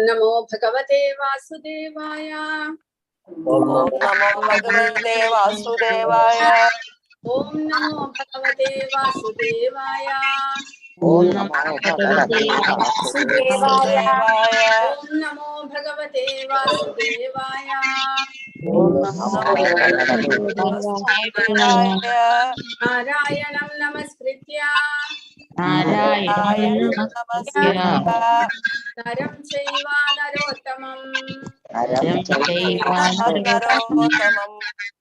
नमो भगवते वासुदेवाय। ओम नमो भगवते वासुदेवाय। ओम नमो भगवते वासुदेवाय। ओम नमो भगवते वासुदेवाय। ओम नमो भगवते वासुदेवाय। ओम नमो भगवते वासुदेवाय। नारायणं नमस्कृत्य नारायणं नमस्कृत्य नरं चैव नरोत्तमं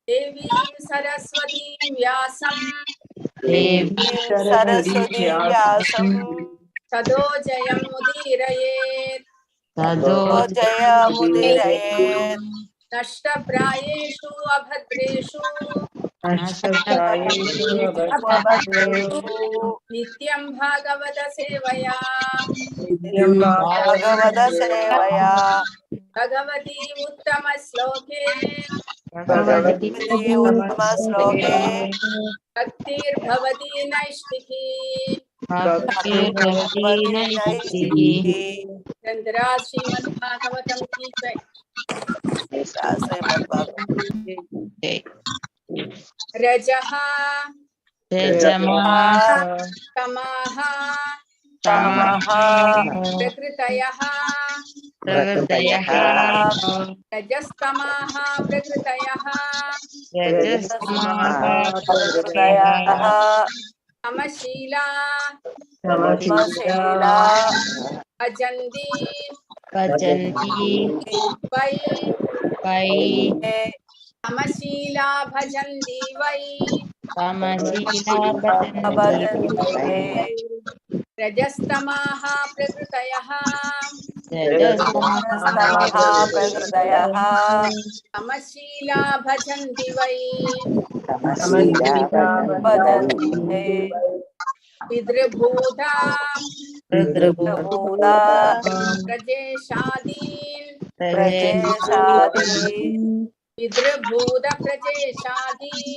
देवीं सरस्वतीं व्यासं सरस्वतीं व्यासं ततो जयमुदीरयेत्। जयमुदीरयेत्। नष्टप्रायेषु अभद्रेषु नित्यं भागवत सेवया भागवत सेवया भगवती उत्तमश्लोके भक्तिर्भवती नैष्टिकी चंद्रा श्रीमद्भागवतम की जय। रजः तमः प्रकृतयः रजस्तमः प्रकृतयः तमशीला भजन्ति वै तमशीला भजन्ति वै रजस्तमः प्रकृतयः तमशीला भजन्ति वै पितृभूता प्रजेशादीन् पितृभूत प्रजेशादीन्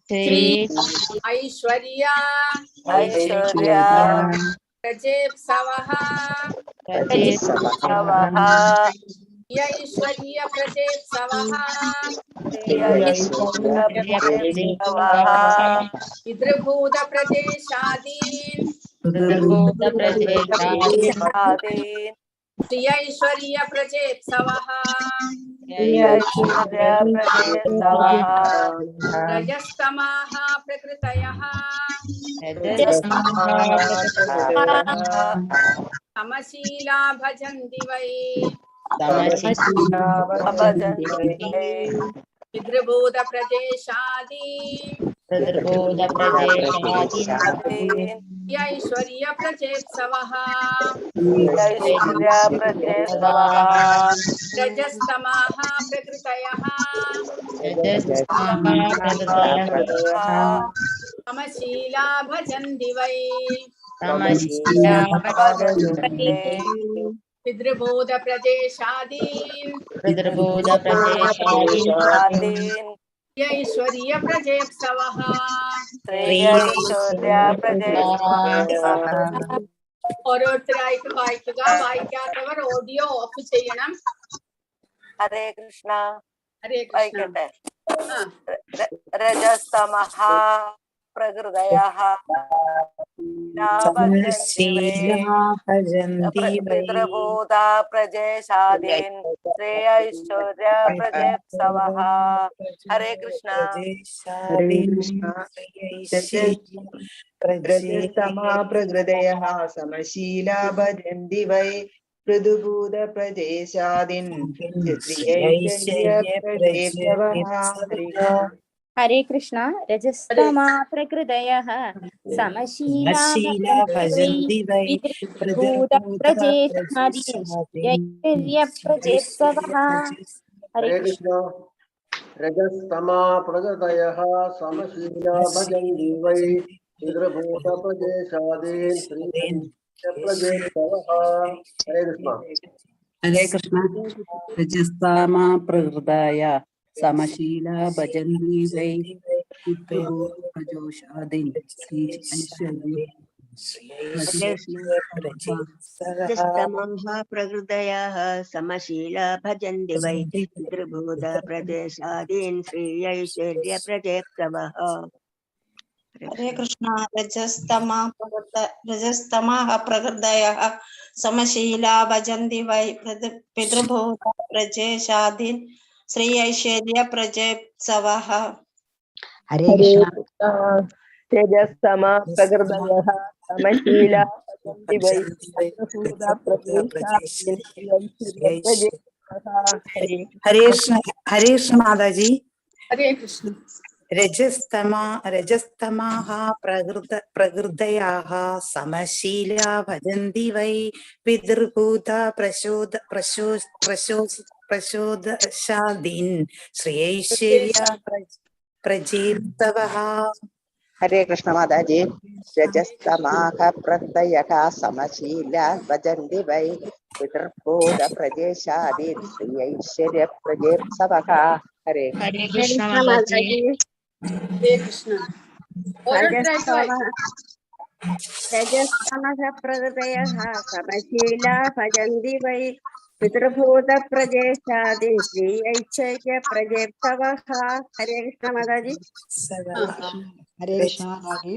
श्री ऐश्वर्या प्रजेप्सवः ऐश्वर्य प्रजेप्सवः पितृभूत प्रजेशादीन् श्री ऐश्वर्य प्रजेप्सवः रजस्तमः प्रकृतयः तमशीला भजन्ति वै पितृभूत प्रजेशादीन् ऐश्वर्य प्रजेप्सवः रजस्तमः प्रकृतयः तमशीला भजन्ति वै पितृभूत प्रजेशादीन् ऐश्वर्य प्रजेप्सवः ഓരോരുത്തരായിട്ട് വായിക്കുക. വായിക്കാത്തവർ ഓഡിയോ ഓഫ് ചെയ്യണം. ഹരേ കൃഷ്ണ. ഹരേ കൃഷ്ണ. രജസ്തമഃ പ്രകൃതയഃ പിതൃഭൂത പ്രജേശാദീൻ ശ്രേയൈശ്വര്യ പ്രജേപ്സവഃ. ഹരേ കൃഷ്ണ. रजस्तमः प्रकृतयः समशीला भजन्ति वै पृथुभूत प्रजेशादीन् हरे कृष्ण रजस्तमा प्रकृतयः समशीला भजन्ति वै पितृभूत प्रजेशादीनैश्वर्यप्रजेप्सवः हरे कृष्ण रजस्तमा प्रकृतयः समशीला भजन्ति वै पितृभूत प्रजेशादीन् प्रजेप्सवः हरे कृष्ण हरे कृष्ण रजस्तमा प्रकृताय समशीला भजन्ति वै पितृभूत प्रजोषादीन् रजस्तमः प्रकृतयः समशीला भजन्ति वै पितृभूत प्रदेशादीन् श्रीयैश्वर्यप्रजेप्सवः हरे कृष्ण रजस्तमः प्रकृतयः समशीला भजन्ति वै पितृभूत प्रजेशादीन् श्री ऐश्वर्य प्रजेप्सवः हरे कृष्ण तेजस्तमा प्रकृतयः समशीला भजन्ति वै पितृभूत प्रजेशादीन् हरे कृष्ण माताजी हरे कृष्ण रजस्तमाः प्रकृतयाः समशीला भजन्ति वै पितृभूत प्रचोदशादीन् श्रेयैश्वर्य प्रजेप्सवः हरे कृष्ण माताजी रजस्तमाः प्रकृतयः समशीला भजन्ति वै पितृभूत प्रजेशादीन् श्रीयैश्वर्य प्रजेप्सवः हरे कृष्ण माताजी हरे कृष्ण रजस्तमः प्रकृतयः समशीला भजन्ति वै पितृभूत प्रजेशादीन् श्रीयैश्वर्यप्रजेप्सवः हरे कृष्ण माताजी हरे कृष्ण माताजी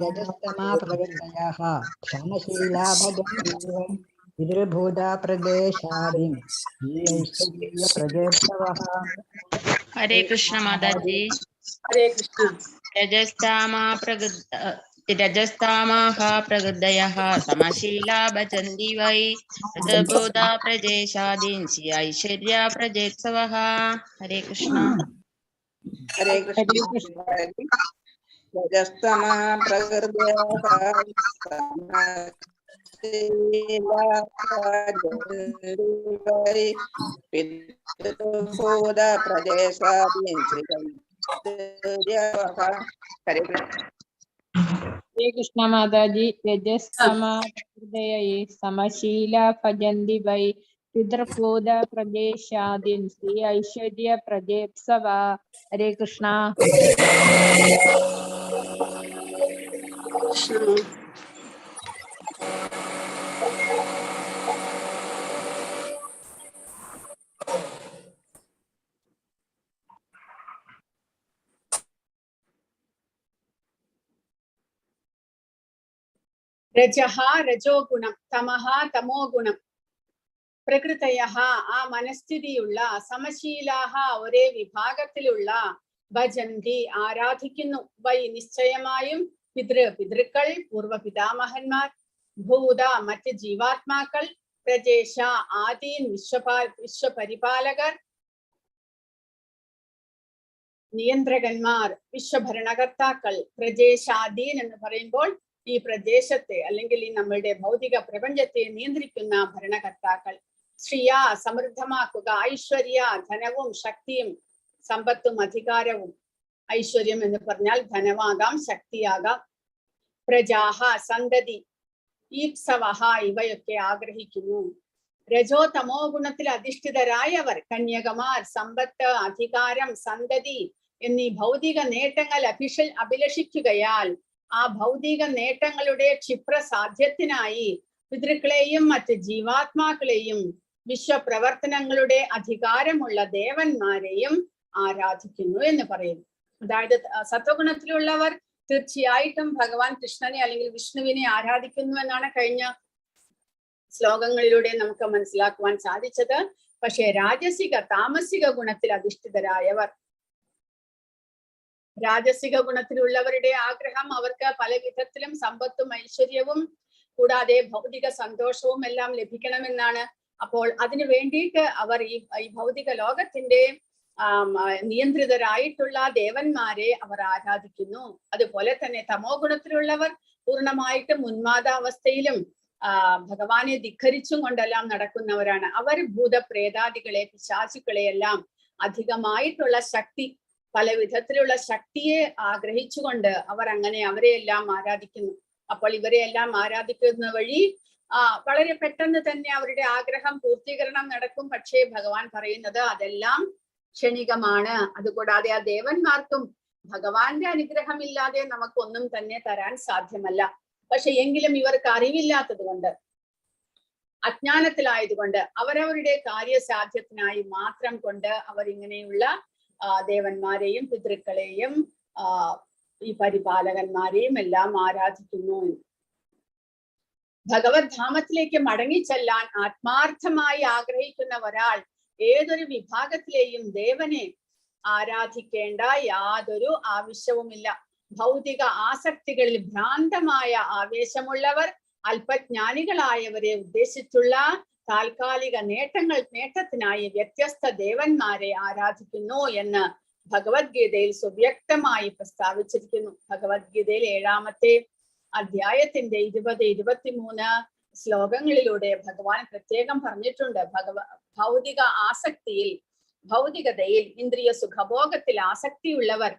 रजस्तमा प्रकृतयः समशीला भजन्ति वै पितृभूत प्रदेशादीन् प्रजेप्सवः हरे कृष्ण माताजी हरे कृष्ण रजस्तामाः प्रकृतयः समशीला भजन्ति वै पितृभूत प्रजेशादीन् ऐश्वर्या प्रजेत्सवः हरे कृष्ण हरे कृष्ण रजस्तमा प्रकृतयः पितृभूत प्रदेशादीन् हरे कृष्ण माताजी रजस्तमा प्रकृतये समशीला भजन्ति वै पितृभूत प्रदेशादीन् श्री ऐश्वर्य प्रजेप्सवः हरे कृष्ण രജഃ രജോ ഗുണം തമഃ തമോ ഗുണം പ്രകൃതയഃ ആ മനസ്ഥിതിയുള്ള സമശീലാഹ ഒരേ വിഭാഗത്തിലുള്ള ഭജന്തി ആരാധിക്കുന്നു വൈ നിശ്ചയമായും പിതൃക്കൾ പൂർവ പിതാമഹന്മാർ ഭൂത മറ്റ് ജീവാത്മാക്കൾ പ്രജേശ ആദീൻ വിശ്വപരിപാലകർ നിയന്ത്രകന്മാർ വിശ്വഭരണകർത്താക്കൾ പ്രജേശാദീൻ എന്ന് പറയുമ്പോൾ ഈ പ്രദേശത്തെ അല്ലെങ്കിൽ ഈ നമ്മളുടെ ഭൗതിക പ്രപഞ്ചത്തെ നിയന്ത്രിക്കുന്ന ഭരണകർത്താക്കൾ ശ്രിയ സമൃദ്ധമാക്കുക ഐശ്വര്യ ധനവും ശക്തിയും സമ്പത്തും അധികാരവും ഐശ്വര്യം എന്ന് പറഞ്ഞാൽ ധനമാകാം ശക്തിയാകാം പ്രജാഹ സന്തതി ഈപ്സവഹ ഇവയൊക്കെ ആഗ്രഹിക്കുന്നു രജോ തമോ ഗുണത്തിൽ അധിഷ്ഠിതരായവർ കന്യകമാർ സമ്പത്ത് അധികാരം സന്തതി എന്നീ ഭൗതിക നേട്ടങ്ങൾ അഭിലഷിക്കുകയാൽ ആ ഭൗതിക നേട്ടങ്ങളുടെ ക്ഷിപ്രസാധ്യത്തിനായി പിതൃക്കളെയും മറ്റ് ജീവാത്മാക്കളെയും വിശ്വപ്രവർത്തനങ്ങളുടെ അധികാരമുള്ള ദേവന്മാരെയും ആരാധിക്കുന്നു എന്ന് പറയുന്നു. അതായത് സത്വഗുണത്തിലുള്ളവർ തീർച്ചയായിട്ടും ഭഗവാൻ കൃഷ്ണനെ അല്ലെങ്കിൽ വിഷ്ണുവിനെ ആരാധിക്കുന്നു എന്നാണ് കഴിഞ്ഞ ശ്ലോകങ്ങളിലൂടെ നമുക്ക് മനസ്സിലാക്കുവാൻ സാധിച്ചത്. പക്ഷേ രാജസിക താമസിക ഗുണത്തിൽ അധിഷ്ഠിതരായവർ, രാജസിക ഗുണത്തിലുള്ളവരുടെ ആഗ്രഹം അവർക്ക് പല വിധത്തിലും സമ്പത്തും ഐശ്വര്യവും കൂടാതെ ഭൗതിക സന്തോഷവും എല്ലാം ലഭിക്കണമെന്നാണ്. അപ്പോൾ അതിനു വേണ്ടിയിട്ട് അവർ ഈ ഭൗതിക ലോകത്തിന്റെ നിയന്ത്രിതരായിട്ടുള്ള ദേവന്മാരെ അവർ ആരാധിക്കുന്നു. അതുപോലെ തന്നെ തമോ ഗുണത്തിലുള്ളവർ പൂർണ്ണമായിട്ടും ഉന്മാദാവസ്ഥയിലും ഭഗവാനെ ധിഖരിച്ചും കൊണ്ടെല്ലാം നടക്കുന്നവരാണ്. അവർ ഭൂതപ്രേതാദികളെ പിശാചുക്കളെ എല്ലാം അധികമായിട്ടുള്ള ശക്തി, പല വിധത്തിലുള്ള ശക്തിയെ ആഗ്രഹിച്ചുകൊണ്ട് അവർ അങ്ങനെ അവരെയെല്ലാം ആരാധിക്കുന്നു. അപ്പോൾ ഇവരെയെല്ലാം ആരാധിക്കുന്ന വഴി വളരെ പെട്ടെന്ന് തന്നെ അവരുടെ ആഗ്രഹം പൂർത്തീകരണം നടക്കും. പക്ഷേ ഭഗവാൻ പറയുന്നത് അതെല്ലാം ക്ഷണികമാണ്. അതുകൂടാതെ ആ ദേവന്മാർക്കും ഭഗവാന്റെ അനുഗ്രഹമില്ലാതെ നമുക്കൊന്നും തന്നെ തരാൻ സാധ്യമല്ല. പക്ഷെ എങ്കിലും ഇവർക്ക് അറിവില്ലാത്തത് കൊണ്ട്, അജ്ഞാനത്തിലായതുകൊണ്ട്, അവരവരുടെ കാര്യസാധ്യത്തിനായി മാത്രം കൊണ്ട് അവർ ഇങ്ങനെയുള്ള ദേവന്മാരെയും പിതൃക്കളെയും ഈ പരിപാലകന്മാരെയും എല്ലാം ആരാധിക്കുന്നു. ഭഗവത് ധാമത്തിലേക്ക് മടങ്ങിച്ചെല്ലാൻ ആത്മാർത്ഥമായി ആഗ്രഹിക്കുന്ന ഒരാൾ ഏതൊരു വിഭാഗത്തിലെയും ദേവനെ ആരാധിക്കേണ്ട യാതൊരു ആവശ്യവുമില്ല. ഭൗതിക ആസക്തികളിൽ ഭ്രാന്തമായ ആവേശമുള്ളവർ അല്പജ്ഞാനികളായവരെ ഉദ്ദേശിച്ചുള്ള താൽക്കാലിക നേട്ടത്തിനായി വ്യത്യസ്ത ദേവന്മാരെ ആരാധിക്കുന്നു എന്ന് ഭഗവത്ഗീതയിൽ സുവ്യക്തമായി പ്രസ്താവിച്ചിരിക്കുന്നു. ഭഗവത്ഗീതയിൽ 7-ാമത്തെ അധ്യായത്തിന്റെ 20-23 ശ്ലോകങ്ങളിലൂടെ ഭഗവാൻ പ്രത്യേകം പറഞ്ഞിട്ടുണ്ട്. ഭൗതിക ആസക്തിയിൽ, ഭൗതികതയിൽ, ഇന്ദ്രിയ സുഖഭോഗത്തിൽ ആസക്തിയുള്ളവർ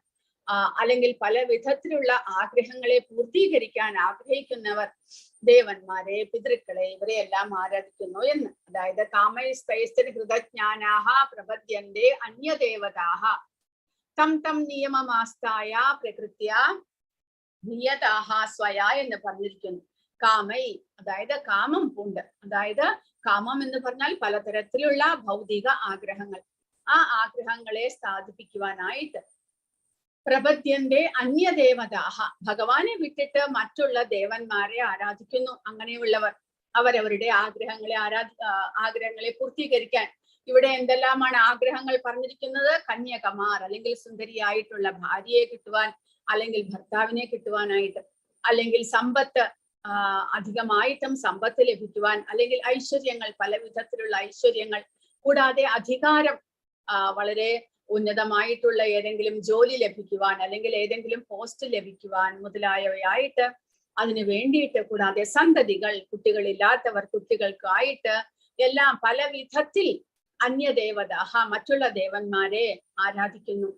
അല്ലെങ്കിൽ പല വിധത്തിലുള്ള ആഗ്രഹങ്ങളെ പൂർത്തീകരിക്കാൻ ആഗ്രഹിക്കുന്നവർ ദേവന്മാരെ, പിതൃക്കളെ ഇവരെയെല്ലാം ആരാധിക്കുന്നു എന്ന്. അതായത് കാമൈസ്തൈസ്തരി ഹൃതജ്ഞാനാഹ പ്രപദ്യന്തെ അന്യദേവതാഹ തം തം നിയമമാസ്തായ പ്രകൃത്യ നിയതാഹ സ്വയ എന്ന് പറഞ്ഞിരിക്കുന്നു. കാമൈ അതായത് കാമം പൂണ്ട്, അതായത് കാമം എന്ന് പറഞ്ഞാൽ പലതരത്തിലുള്ള ഭൗതിക ആഗ്രഹങ്ങൾ, ആ ആഗ്രഹങ്ങളെ സാധിപ്പിക്കുവാനായിട്ട് പ്രപദ്യന്റെ അന്യദേവതാഹ ഭഗവാനെ വിട്ടിട്ട് മറ്റുള്ള ദേവന്മാരെ ആരാധിക്കുന്നു. അങ്ങനെയുള്ളവർ അവരവരുടെ ആഗ്രഹങ്ങളെ പൂർത്തീകരിക്കാൻ, ഇവിടെ എന്തെല്ലാമാണ് ആഗ്രഹങ്ങൾ പറഞ്ഞിരിക്കുന്നത്? കന്യകമാർ അല്ലെങ്കിൽ സുന്ദരിയായിട്ടുള്ള ഭാര്യയെ കിട്ടുവാൻ, അല്ലെങ്കിൽ ഭർത്താവിനെ കിട്ടുവാനായിട്ട്, അല്ലെങ്കിൽ സമ്പത്ത് അധികമായിട്ടും സമ്പത്ത് ലഭിക്കുവാൻ, അല്ലെങ്കിൽ ഐശ്വര്യങ്ങൾ, പല വിധത്തിലുള്ള ഐശ്വര്യങ്ങൾ, കൂടാതെ അധികാരം, വളരെ ഉന്നതമായിട്ടുള്ള ഏതെങ്കിലും ജോലി ലഭിക്കുവാൻ, അല്ലെങ്കിൽ ഏതെങ്കിലും പോസ്റ്റ് ലഭിക്കുവാൻ മുതലായവയായിട്ട് അതിനു വേണ്ടിയിട്ട്, കൂടാതെ സന്തതികൾ, കുട്ടികളില്ലാത്തവർ കുട്ടികൾക്കായിട്ട് എല്ലാം പല വിധത്തിൽ അന്യദേവതാഹ മറ്റുള്ള ദേവന്മാരെ ആരാധിക്കുന്നു.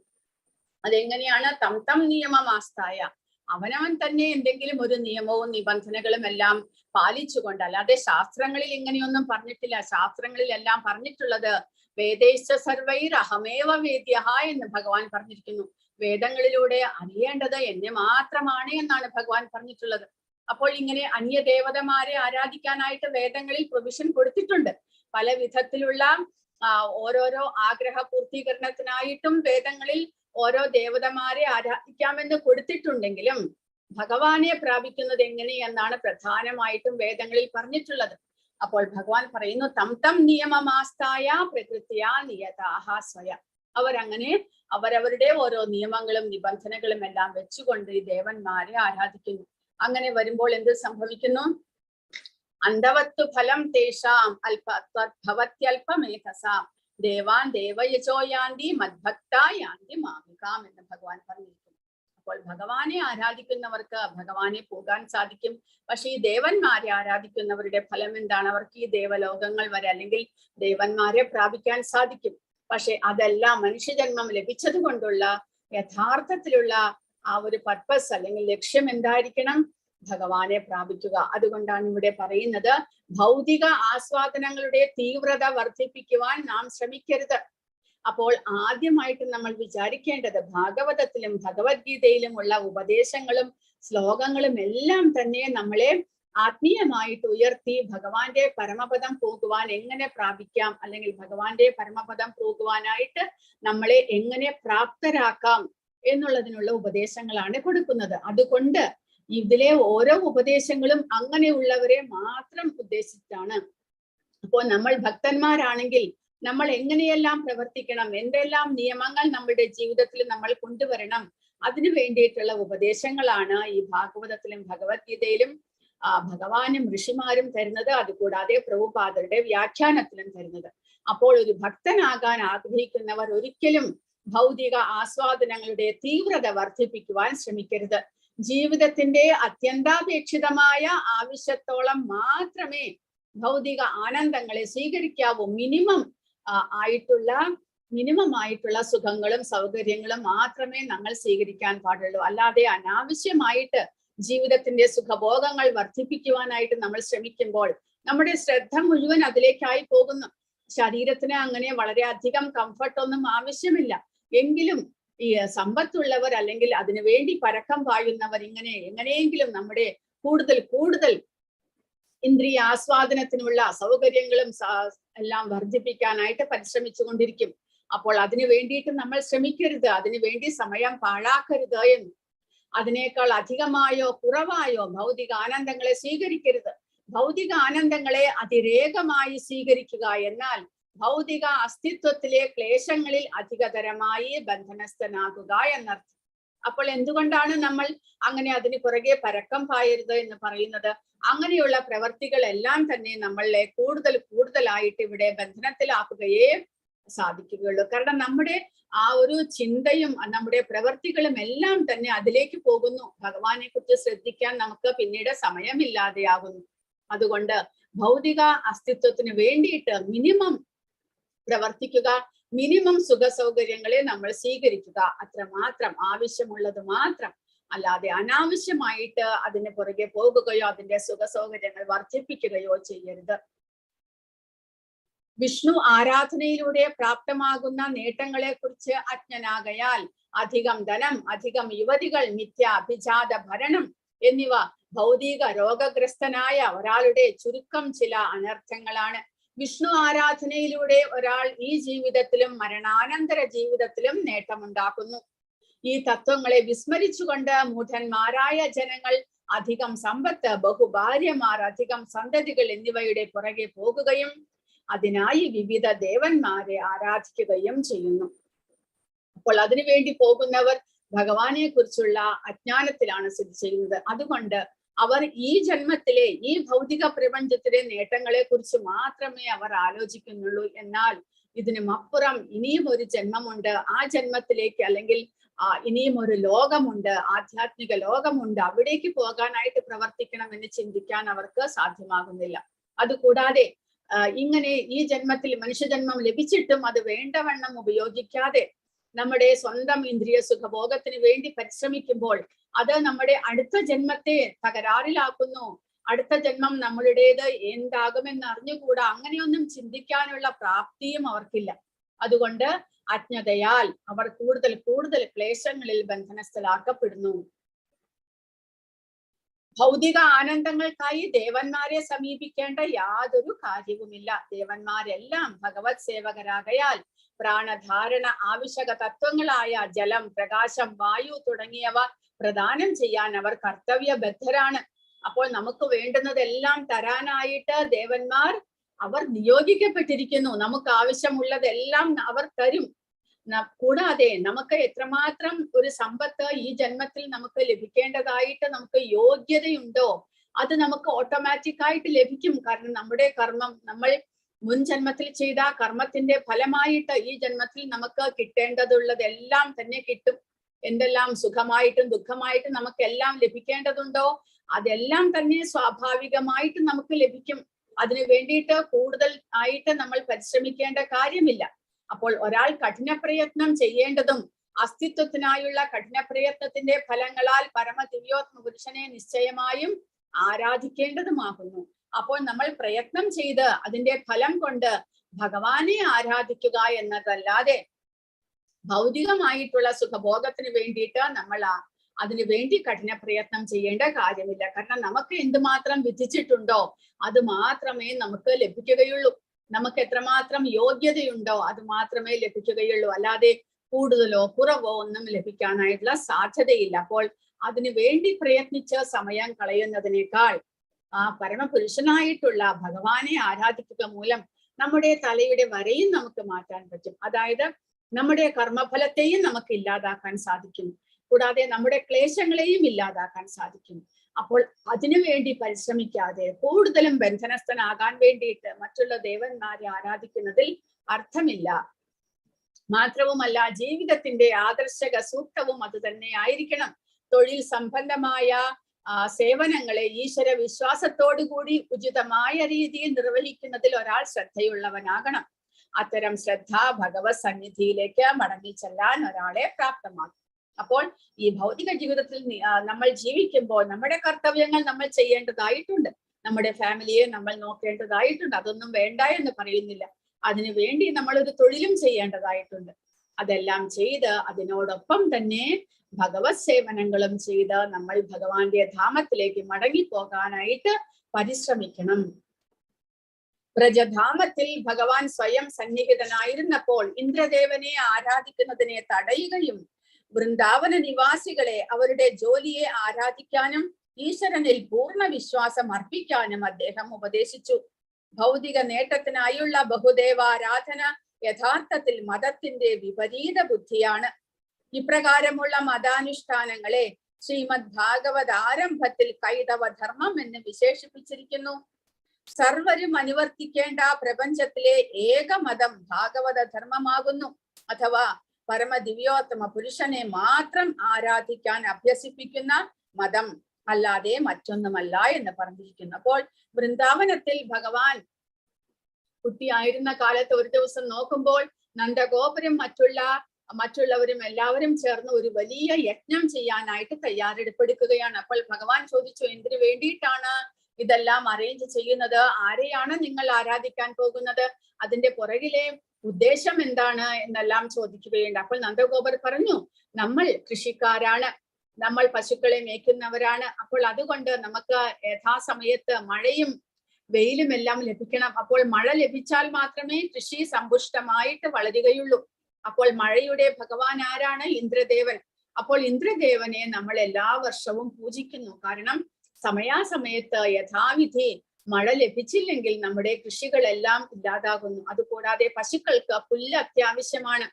അതെങ്ങനെയാണ്? തം തം നിയമമാസ്തായ അവനവൻ തന്നെ എന്തെങ്കിലും ഒരു നിയമവും നിബന്ധനകളും എല്ലാം പാലിച്ചുകൊണ്ട്, അല്ലാതെ ശാസ്ത്രങ്ങളിൽ ഇങ്ങനെയൊന്നും പറഞ്ഞിട്ടില്ല. ശാസ്ത്രങ്ങളിലെല്ലാം പറഞ്ഞിട്ടുള്ളത് വേദേശ സർവൈർ അഹമേവ വേദ്യഹ എന്ന് ഭഗവാൻ പറഞ്ഞിരിക്കുന്നു. വേദങ്ങളിലൂടെ അറിയേണ്ടത് എന്നെ മാത്രമാണ് എന്നാണ് ഭഗവാൻ പറഞ്ഞിട്ടുള്ളത്. അപ്പോൾ ഇങ്ങനെ അന്യദേവതമാരെ ആരാധിക്കാനായിട്ട് വേദങ്ങളിൽ പ്രൊവിഷൻ കൊടുത്തിട്ടുണ്ട്. പല വിധത്തിലുള്ള ഓരോരോ ആഗ്രഹ പൂർത്തീകരണത്തിനായിട്ടും വേദങ്ങളിൽ ഓരോ ദേവതമാരെ ആരാധിക്കാമെന്ന് കൊടുത്തിട്ടുണ്ടെങ്കിലും ഭഗവാനെ പ്രാപിക്കുന്നത് എങ്ങനെയെന്നാണ് പ്രധാനമായിട്ടും വേദങ്ങളിൽ പറഞ്ഞിട്ടുള്ളത്. അപ്പോൾ ഭഗവാൻ പറയുന്നു തം തം നിയമമാസ്തായ പ്രകൃത്യ നിയതാഹ സ്വയ. അവരങ്ങനെ അവരവരുടെ ഓരോ നിയമങ്ങളും നിബന്ധനകളും എല്ലാം വെച്ചുകൊണ്ട് ഈ ദേവന്മാരെ ആരാധിക്കുന്നു. അങ്ങനെ വരുമ്പോൾ എന്ത് സംഭവിക്കുന്നു? അന്തവത്തു ഫലം തേഷാം ഭവത്യൽപമേധസാം ദേവാൻ ദേവയജോയാന്തി മദ്ഭക്തായാന്തി മാമികാം എന്ന് ഭഗവാൻ പറഞ്ഞിരിക്കുന്നു. അപ്പോൾ ഭഗവാനെ ആരാധിക്കുന്നവർക്ക് ഭഗവാനെ പോകാൻ സാധിക്കും. പക്ഷെ ഈ ദേവന്മാരെ ആരാധിക്കുന്നവരുടെ ഫലം എന്താണ്? അവർക്ക് ഈ ദേവലോകങ്ങൾ വരെ അല്ലെങ്കിൽ ദേവന്മാരെ പ്രാപിക്കാൻ സാധിക്കും. പക്ഷെ അതെല്ലാം മനുഷ്യജന്മം ലഭിച്ചത് കൊണ്ടുള്ള യഥാർത്ഥത്തിലുള്ള ആ ഒരു പർപ്പസ് അല്ലെങ്കിൽ ലക്ഷ്യം എന്തായിരിക്കണം? ഭഗവാനെ പ്രാപിക്കുക. അതുകൊണ്ടാണ് ഇവിടെ പറയുന്നത് ഭൗതിക ആസ്വാദനങ്ങളുടെ തീവ്രത വർദ്ധിപ്പിക്കുവാൻ നാം ശ്രമിക്കരുത്. അപ്പോൾ ആദ്യമായിട്ട് നമ്മൾ വിചാരിക്കേണ്ടത് ഭാഗവതത്തിലും ഭഗവത്ഗീതയിലും ഉള്ള ഉപദേശങ്ങളും ശ്ലോകങ്ങളും എല്ലാം തന്നെ നമ്മളെ ആത്മീയമായിട്ട് ഉയർത്തി ഭഗവാന്റെ പരമപദം പോകുവാൻ എങ്ങനെ പ്രാപിക്കാം, അല്ലെങ്കിൽ ഭഗവാന്റെ പരമപദം പോകുവാനായിട്ട് നമ്മളെ എങ്ങനെ പ്രാപ്തരാക്കാം എന്നുള്ളതിനുള്ള ഉപദേശങ്ങളാണ് കൊടുക്കുന്നത്. അതുകൊണ്ട് ഇതിലെ ഓരോ ഉപദേശങ്ങളും അങ്ങനെയുള്ളവരെ മാത്രം ഉദ്ദേശിച്ചാണ്. അപ്പോൾ നമ്മൾ ഭക്തന്മാരാണെങ്കിൽ നമ്മൾ എങ്ങനെയെല്ലാം പ്രവർത്തിക്കണം, എന്തെല്ലാം നിയമങ്ങൾ നമ്മുടെ ജീവിതത്തിൽ നമ്മൾ കൊണ്ടുവരണം, അതിനു വേണ്ടിയിട്ടുള്ള ഉപദേശങ്ങളാണ് ഈ ഭാഗവതത്തിലും ഭഗവത്ഗീതയിലും ഭഗവാനും ഋഷിമാരും തരുന്നത്, അതുകൂടാതെ പ്രഭുപാദരുടെ വ്യാഖ്യാനത്തിലും തരുന്നത്. അപ്പോൾ ഒരു ഭക്തനാകാൻ ആഗ്രഹിക്കുന്നവർ ഒരിക്കലും ഭൗതിക ആസ്വാദനങ്ങളുടെ തീവ്രത വർദ്ധിപ്പിക്കുവാൻ ശ്രമിക്കരുത്. ജീവിതത്തിന്റെ അത്യന്താപേക്ഷിതമായ ആവശ്യത്തോളം മാത്രമേ ഭൗതിക ആനന്ദങ്ങളെ സ്വീകരിക്കാവൂ. മിനിമം ആയിട്ടുള്ള സുഖങ്ങളും സൗകര്യങ്ങളും മാത്രമേ നമ്മൾ സ്വീകരിക്കാൻ പാടുള്ളൂ. അല്ലാതെ അനാവശ്യമായിട്ട് ജീവിതത്തിന്റെ സുഖഭോഗങ്ങൾ വർദ്ധിപ്പിക്കുവാനായിട്ട് നമ്മൾ ശ്രമിക്കുമ്പോൾ നമ്മുടെ ശ്രദ്ധ മുഴുവൻ അതിലേക്കായി പോകുന്നു. ശരീരത്തിന് അങ്ങനെ വളരെയധികം കംഫർട്ട് ഒന്നും ആവശ്യമില്ല. എങ്കിലും ഈ സമ്പത്തുള്ളവർ അല്ലെങ്കിൽ അതിനുവേണ്ടി പരക്കം പായുന്നവർ എങ്ങനെയെങ്കിലും നമ്മുടെ കൂടുതൽ ഇന്ദ്രിയ ആസ്വാദനത്തിനുള്ള സൗകര്യങ്ങളും എല്ലാം വർദ്ധിപ്പിക്കാനായിട്ട് പരിശ്രമിച്ചു കൊണ്ടിരിക്കും. അപ്പോൾ അതിനു വേണ്ടിയിട്ട് നമ്മൾ ശ്രമിക്കരുത്, അതിനു വേണ്ടി സമയം പാഴാക്കരുത് എന്ന്. അതിനേക്കാൾ അധികമായോ കുറവായോ ഭൗതിക ആനന്ദങ്ങളെ സ്വീകരിക്കരുത്. ഭൗതിക ആനന്ദങ്ങളെ അതിരേകമായി സ്വീകരിക്കുക എന്നാൽ ഭൗതിക അസ്തിത്വത്തിലെ ക്ലേശങ്ങളിൽ അധികതരമായി ബന്ധനസ്ഥനാകുക എന്നർത്ഥം. അപ്പോൾ എന്തുകൊണ്ടാണ് നമ്മൾ അങ്ങനെ അതിന് പുറകെ പരക്കം പായരുത് എന്ന് പറയുന്നത്? അങ്ങനെയുള്ള പ്രവർത്തികളെല്ലാം തന്നെ നമ്മളെ കൂടുതലായിട്ട് ഇവിടെ ബന്ധനത്തിലാക്കുകയേ സാധിക്കുകയുള്ളൂ. കാരണം നമ്മുടെ ആ ഒരു ചിന്തയും നമ്മുടെ പ്രവർത്തികളും എല്ലാം തന്നെ അതിലേക്ക് പോകുന്നു. ഭഗവാനെ കുറിച്ച് ശ്രദ്ധിക്കാൻ നമുക്ക് പിന്നീട് സമയമില്ലാതെയാകുന്നു. അതുകൊണ്ട് ഭൗതിക അസ്തിത്വത്തിന് വേണ്ടിയിട്ട് മിനിമം പ്രവർത്തിക്കുക, മിനിമം സുഖ സൗകര്യങ്ങളെ നമ്മൾ സ്വീകരിക്കുക, അത്രമാത്രം, ആവശ്യമുള്ളത് മാത്രം. അല്ലാതെ അനാവശ്യമായിട്ട് അതിന് പുറകെ പോകുകയോ അതിന്റെ സുഖ സൗകര്യങ്ങൾ വർദ്ധിപ്പിക്കുകയോ ചെയ്യരുത്. വിഷ്ണു ആരാധനയിലൂടെ പ്രാപ്തമാകുന്ന നേട്ടങ്ങളെ കുറിച്ച് അജ്ഞനാകയാൽ അധികം ധനം, അധികം യുവതികൾ, മിഥ്യ അഭിജാത ഭരണം എന്നിവ ഭൗതിക രോഗഗ്രസ്തനായ ഒരാളുടെ ചുരുക്കം ചില അനർത്ഥങ്ങളാണ്. വിഷ്ണു ആരാധനയിലൂടെ ഒരാൾ ഈ ജീവിതത്തിലും മരണാനന്തര ജീവിതത്തിലും നേട്ടമുണ്ടാക്കുന്നു. ഈ തത്വങ്ങളെ വിസ്മരിച്ചുകൊണ്ട് മൂഢന്മാരായ ജനങ്ങൾ അധികം സമ്പത്ത്, ബഹുഭാര്യമാർ, അധികം സന്തതികൾ എന്നിവയുടെ പുറകെ പോകുകയും അതിനായി വിവിധ ദേവന്മാരെ ആരാധിക്കുകയും ചെയ്യുന്നു. അപ്പോൾ അതിനുവേണ്ടി പോകുന്നവർ ഭഗവാനെ കുറിച്ചുള്ള അജ്ഞാനത്തിലാണ് സ്ഥിതി ചെയ്യുന്നത്. അതുകൊണ്ട് അവർ ഈ ജന്മത്തിലെ ഈ ഭൗതിക പ്രപഞ്ചത്തിലെ നേട്ടങ്ങളെ കുറിച്ച് മാത്രമേ അവർ ആലോചിക്കുന്നുള്ളൂ. എന്നാൽ ഇതിനും അപ്പുറം ഇനിയും ഒരു ജന്മമുണ്ട്, ആ ജന്മത്തിലേക്ക് അല്ലെങ്കിൽ ഇനിയും ഒരു ലോകമുണ്ട്, ആധ്യാത്മിക ലോകമുണ്ട്, അവിടേക്ക് പോകാനായിട്ട് പ്രവർത്തിക്കണം എന്ന് ചിന്തിക്കാൻ അവർക്ക് സാധ്യമാകുന്നില്ല. അതുകൂടാതെ ഇങ്ങനെ ഈ ജന്മത്തിൽ മനുഷ്യജന്മം ലഭിച്ചിട്ടും അത് വേണ്ടവണ്ണം ഉപയോഗിക്കാതെ നമ്മുടെ സ്വന്തം ഇന്ദ്രിയ സുഖഭോഗത്തിന് വേണ്ടി പരിശ്രമിക്കുമ്പോൾ അത് നമ്മുടെ അടുത്ത ജന്മത്തെ തകരാറിലാക്കുന്നു. അടുത്ത ജന്മം നമ്മളുടേത് എന്താകുമെന്ന് അറിഞ്ഞുകൂടാ. അങ്ങനെയൊന്നും ചിന്തിക്കാനുള്ള പ്രാപ്തിയും അവർക്കില്ല. അതുകൊണ്ട് അജ്ഞതയാൽ അവർ കൂടുതൽ ക്ലേശങ്ങളിൽ ബന്ധനസ്ഥലാക്കപ്പെടുന്നു. ഭൗതിക ആനന്ദങ്ങൾക്കായി ദേവന്മാരെ സമീപിക്കേണ്ട യാതൊരു കാര്യവുമില്ല. ദേവന്മാരെല്ലാം ഭഗവത് സേവകരാകയാൽ പ്രാണധാരണ ആവശ്യക തത്വങ്ങളായ ജലം, പ്രകാശം, വായു തുടങ്ങിയവ പ്രദാനം ചെയ്യാൻ അവർ കർത്തവ്യബദ്ധരാണ്. അപ്പോൾ നമുക്ക് വേണ്ടുന്നതെല്ലാം തരാനായിട്ട് ദേവന്മാർ അവർ നിയോഗിക്കപ്പെട്ടിരിക്കുന്നു. നമുക്ക് ആവശ്യമുള്ളതെല്ലാം അവർ തരും. കൂടാതെ നമുക്ക് എത്രമാത്രം ഒരു സമ്പത്ത് ഈ ജന്മത്തിൽ നമുക്ക് ലഭിക്കേണ്ടതായിട്ട് നമുക്ക് യോഗ്യതയുണ്ടോ അത് നമുക്ക് ഓട്ടോമാറ്റിക് ആയിട്ട് ലഭിക്കും. കാരണം നമ്മുടെ കർമ്മം, നമ്മൾ മുൻ ജന്മത്തിൽ ചെയ്ത കർമ്മത്തിന്റെ ഫലമായിട്ട് ഈ ജന്മത്തിൽ നമുക്ക് കിട്ടേണ്ടതുള്ളതെല്ലാം തന്നെ കിട്ടും. എന്തെല്ലാം സുഖമായിട്ടും ദുഃഖമായിട്ടും നമുക്കെല്ലാം ലഭിക്കേണ്ടതുണ്ടോ അതെല്ലാം തന്നെ സ്വാഭാവികമായിട്ട് നമുക്ക് ലഭിക്കും. അതിനു വേണ്ടിയിട്ട് കൂടുതൽ ആയിട്ട് നമ്മൾ പരിശ്രമിക്കേണ്ട കാര്യമില്ല. അപ്പോൾ ഒരാൾ കഠിന പ്രയത്നം ചെയ്യേണ്ടതും അസ്തിത്വത്തിനായുള്ള കഠിന പ്രയത്നത്തിന്റെ ഫലങ്ങളാൽ പരമദിവ്യോത്മ പുരുഷനെ നിശ്ചയമായും ആരാധിക്കേണ്ടതുമാകുന്നു. അപ്പോൾ നമ്മൾ പ്രയത്നം ചെയ്ത് അതിന്റെ ഫലം കൊണ്ട് ഭഗവാനെ ആരാധിക്കുക എന്നതല്ലാതെ ഭൗതികമായിട്ടുള്ള സുഖഭോഗത്തിന് വേണ്ടിയിട്ട് നമ്മൾ അതിനു വേണ്ടി കഠിന പ്രയത്നം ചെയ്യേണ്ട കാര്യമില്ല. കാരണം നമുക്ക് എന്തുമാത്രം വിധിച്ചിട്ടുണ്ടോ അത് മാത്രമേ നമുക്ക് ലഭിക്കുകയുള്ളൂ. നമുക്ക് എത്രമാത്രം യോഗ്യതയുണ്ടോ അത് മാത്രമേ ലഭിക്കുകയുള്ളൂ. അല്ലാതെ കൂടുതലോ കുറവോ ഒന്നും ലഭിക്കാനായിട്ടുള്ള സാധ്യതയില്ല. അപ്പോൾ അതിനു വേണ്ടി പ്രയത്നിച്ച് സമയം കളയുന്നതിനേക്കാൾ പരമപുരുഷനായിട്ടുള്ള ഭഗവാനെ ആരാധിക്കുക മൂലം നമ്മുടെ തലയുടെ വരയും നമുക്ക് മാറ്റാൻ പറ്റും. അതായത് നമ്മുടെ കർമ്മഫലത്തെയും നമുക്ക് ഇല്ലാതാക്കാൻ സാധിക്കും. കൂടാതെ നമ്മുടെ ക്ലേശങ്ങളെയും ഇല്ലാതാക്കാൻ സാധിക്കും. അപ്പോൾ അതിനുവേണ്ടി പരിശ്രമിക്കാതെ കൂടുതലും ബന്ധനസ്ഥനാകാൻ വേണ്ടിയിട്ട് മറ്റുള്ള ദേവന്മാരെ ആരാധിക്കുന്നതിൽ അർത്ഥമില്ല. മാത്രവുമല്ല, ജീവിതത്തിന്റെ ആദർശക സൂക്തവും അത് തന്നെ ആയിരിക്കണം. തൊഴിൽ സംബന്ധമായ സേവനങ്ങളെ ഈശ്വര വിശ്വാസത്തോടുകൂടി ഉചിതമായ രീതിയിൽ നിർവഹിക്കുന്നതിൽ ഒരാൾ ശ്രദ്ധയുള്ളവനാകണം. അത്തരം ശ്രദ്ധ ഭഗവത് സന്നിധിയിലേക്ക് മടങ്ങി ചെല്ലാൻ ഒരാളെ പ്രാപ്തമാക്കും. അപ്പോൾ ഈ ഭൗതിക ജീവിതത്തിൽ നമ്മൾ ജീവിക്കുമ്പോൾ നമ്മുടെ കർത്തവ്യങ്ങൾ നമ്മൾ ചെയ്യേണ്ടതായിട്ടുണ്ട്. നമ്മുടെ ഫാമിലിയെ നമ്മൾ നോക്കേണ്ടതായിട്ടുണ്ട്. അതൊന്നും വേണ്ട എന്ന് പറയുന്നില്ല. അതിനു വേണ്ടി നമ്മളൊരു തൊഴിലും ചെയ്യേണ്ടതായിട്ടുണ്ട്. അതെല്ലാം ചെയ്ത് അതിനോടൊപ്പം തന്നെ ഭഗവത് സേവനങ്ങളും ചെയ്ത് നമ്മൾ ഭഗവാന്റെ ധാമത്തിലേക്ക് മടങ്ങിപ്പോകാനായിട്ട് പരിശ്രമിക്കണം. ബ്രജധാമത്തിൽ ഭഗവാൻ സ്വയം സന്നിഹിതനായിരുന്നപ്പോൾ ഇന്ദ്രദേവനെ ആരാധിക്കുന്നതിനെ തടയുകയും വൃന്ദാവന നിവാസികളെ അവരുടെ ജോലിയെ ആരാധിക്കാനും ഈശ്വരനിൽ പൂർണ്ണ വിശ്വാസം അർപ്പിക്കാനും അദ്ദേഹം ഉപദേശിച്ചു. ഭൗതിക നേട്ടത്തിനായുള്ള ബഹുദേവാരാധന യഥാർത്ഥത്തിൽ മതത്തിന്റെ വിപരീത ബുദ്ധിയാണ്. ഇപ്രകാരമുള്ള മതാനുഷ്ഠാനങ്ങളെ ശ്രീമദ് ഭാഗവത് ആരംഭത്തിൽ കൈതവ ധർമ്മം എന്ന് വിശേഷിപ്പിച്ചിരിക്കുന്നു. സർവരും അനുവർത്തിക്കേണ്ട പ്രപഞ്ചത്തിലെ ഏക മതം ഭാഗവത ധർമ്മമാകുന്നു. അഥവാ പരമദിവ്യോത്തമ പുരുഷനെ മാത്രം ആരാധിക്കാൻ അഭ്യസിപ്പിക്കുന്ന മതം അല്ലാതെ മറ്റൊന്നുമല്ല എന്ന് പറഞ്ഞിരിക്കുന്നു. അപ്പോൾ വൃന്ദാവനത്തിൽ ഭഗവാൻ കുട്ടിയായിരുന്ന കാലത്ത് ഒരു ദിവസം നോക്കുമ്പോൾ നന്ദഗോപുരം മറ്റുള്ളവരും എല്ലാവരും ചേർന്ന് ഒരു വലിയ യജ്ഞം ചെയ്യാനായിട്ട് തയ്യാറെടുപ്പെടുക്കുകയാണ്. അപ്പോൾ ഭഗവാൻ ചോദിച്ചു, എന്തിനു വേണ്ടിയിട്ടാണ് ഇതെല്ലാം അറേഞ്ച് ചെയ്യുന്നത്? ആരെയാണ് നിങ്ങൾ ആരാധിക്കാൻ പോകുന്നത്? അതിന്റെ പുറകിലെ ഉദ്ദേശം എന്താണ് എന്നെല്ലാം ചോദിക്കുകയുണ്ട്. അപ്പോൾ നന്ദഗോപർ പറഞ്ഞു, നമ്മൾ കൃഷിക്കാരാണ്, നമ്മൾ പശുക്കളെ മേയ്ക്കുന്നവരാണ്. അപ്പോൾ അതുകൊണ്ട് നമുക്ക് യഥാസമയത്ത് മഴയും വെയിലും എല്ലാം ലഭിക്കണം. അപ്പോൾ മഴ ലഭിച്ചാൽ മാത്രമേ കൃഷി സമ്പുഷ്ടമായിട്ട് വളരുകയുള്ളൂ. അപ്പോൾ മഴയുടെ ഭഗവാൻ ആരാണ്? ഇന്ദ്രദേവൻ. അപ്പോൾ ഇന്ദ്രദേവനെ നമ്മൾ എല്ലാ വർഷവും പൂജിക്കുന്നു. കാരണം സമയാസമയത്ത് യഥാവിധി മഴ ലഭിച്ചില്ലെങ്കിൽ നമ്മുടെ കൃഷികളെല്ലാം ഇല്ലാതാകുന്നു. അതുകൂടാതെ പശുക്കൾക്ക് പുല്ല് അത്യാവശ്യമാണ്.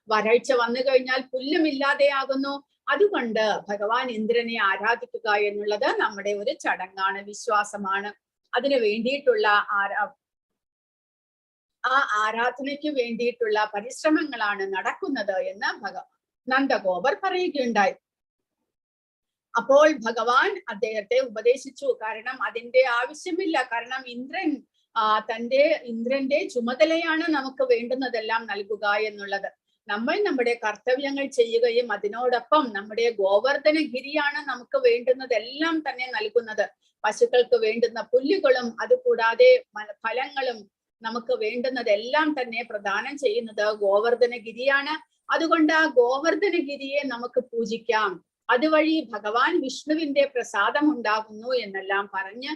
വരൾച്ച വന്നു കഴിഞ്ഞാൽ പുല്ലും ഇല്ലാതെയാകുന്നു. അതുകൊണ്ട് ഭഗവാൻ ഇന്ദ്രനെ ആരാധിക്കുക എന്നുള്ളത് നമ്മുടെ ഒരു ചടങ്ങാണ്, വിശ്വാസമാണ്. അതിനു വേണ്ടിയിട്ടുള്ള ആരാധനയ്ക്ക് വേണ്ടിയിട്ടുള്ള പരിശ്രമങ്ങളാണ് നടക്കുന്നത് എന്ന് നന്ദഗോപർ പറയുകയുണ്ടായി. അപ്പോൾ ഭഗവാൻ അദ്ദേഹത്തെ ഉപദേശിച്ചു. കാരണം അതിന്റെ ആവശ്യമില്ല. കാരണം ഇന്ദ്രന്റെ ചുമതലയാണ് നമുക്ക് വേണ്ടുന്നതെല്ലാം നൽകുക എന്നുള്ളത്. നമ്മൾ നമ്മുടെ കർത്തവ്യങ്ങൾ ചെയ്യുകയും അതിനോടൊപ്പം നമ്മുടെ ഗോവർദ്ധനഗിരിയാണ് നമുക്ക് വേണ്ടുന്നതെല്ലാം തന്നെ നൽകുന്നത്. പശുക്കൾക്ക് വേണ്ടുന്ന പുല്ലുകളും അതുകൂടാതെ ഫലങ്ങളും നമുക്ക് വേണ്ടുന്നതെല്ലാം തന്നെ പ്രദാനം ചെയ്യുന്നത് ഗോവർദ്ധനഗിരിയാണ്. അതുകൊണ്ട് ആ ഗോവർദ്ധനഗിരിയെ നമുക്ക് പൂജിക്കാം. അതുവഴി ഭഗവാൻ വിഷ്ണുവിന്റെ പ്രസാദം ഉണ്ടാകുന്നു എന്നെല്ലാം പറഞ്ഞ്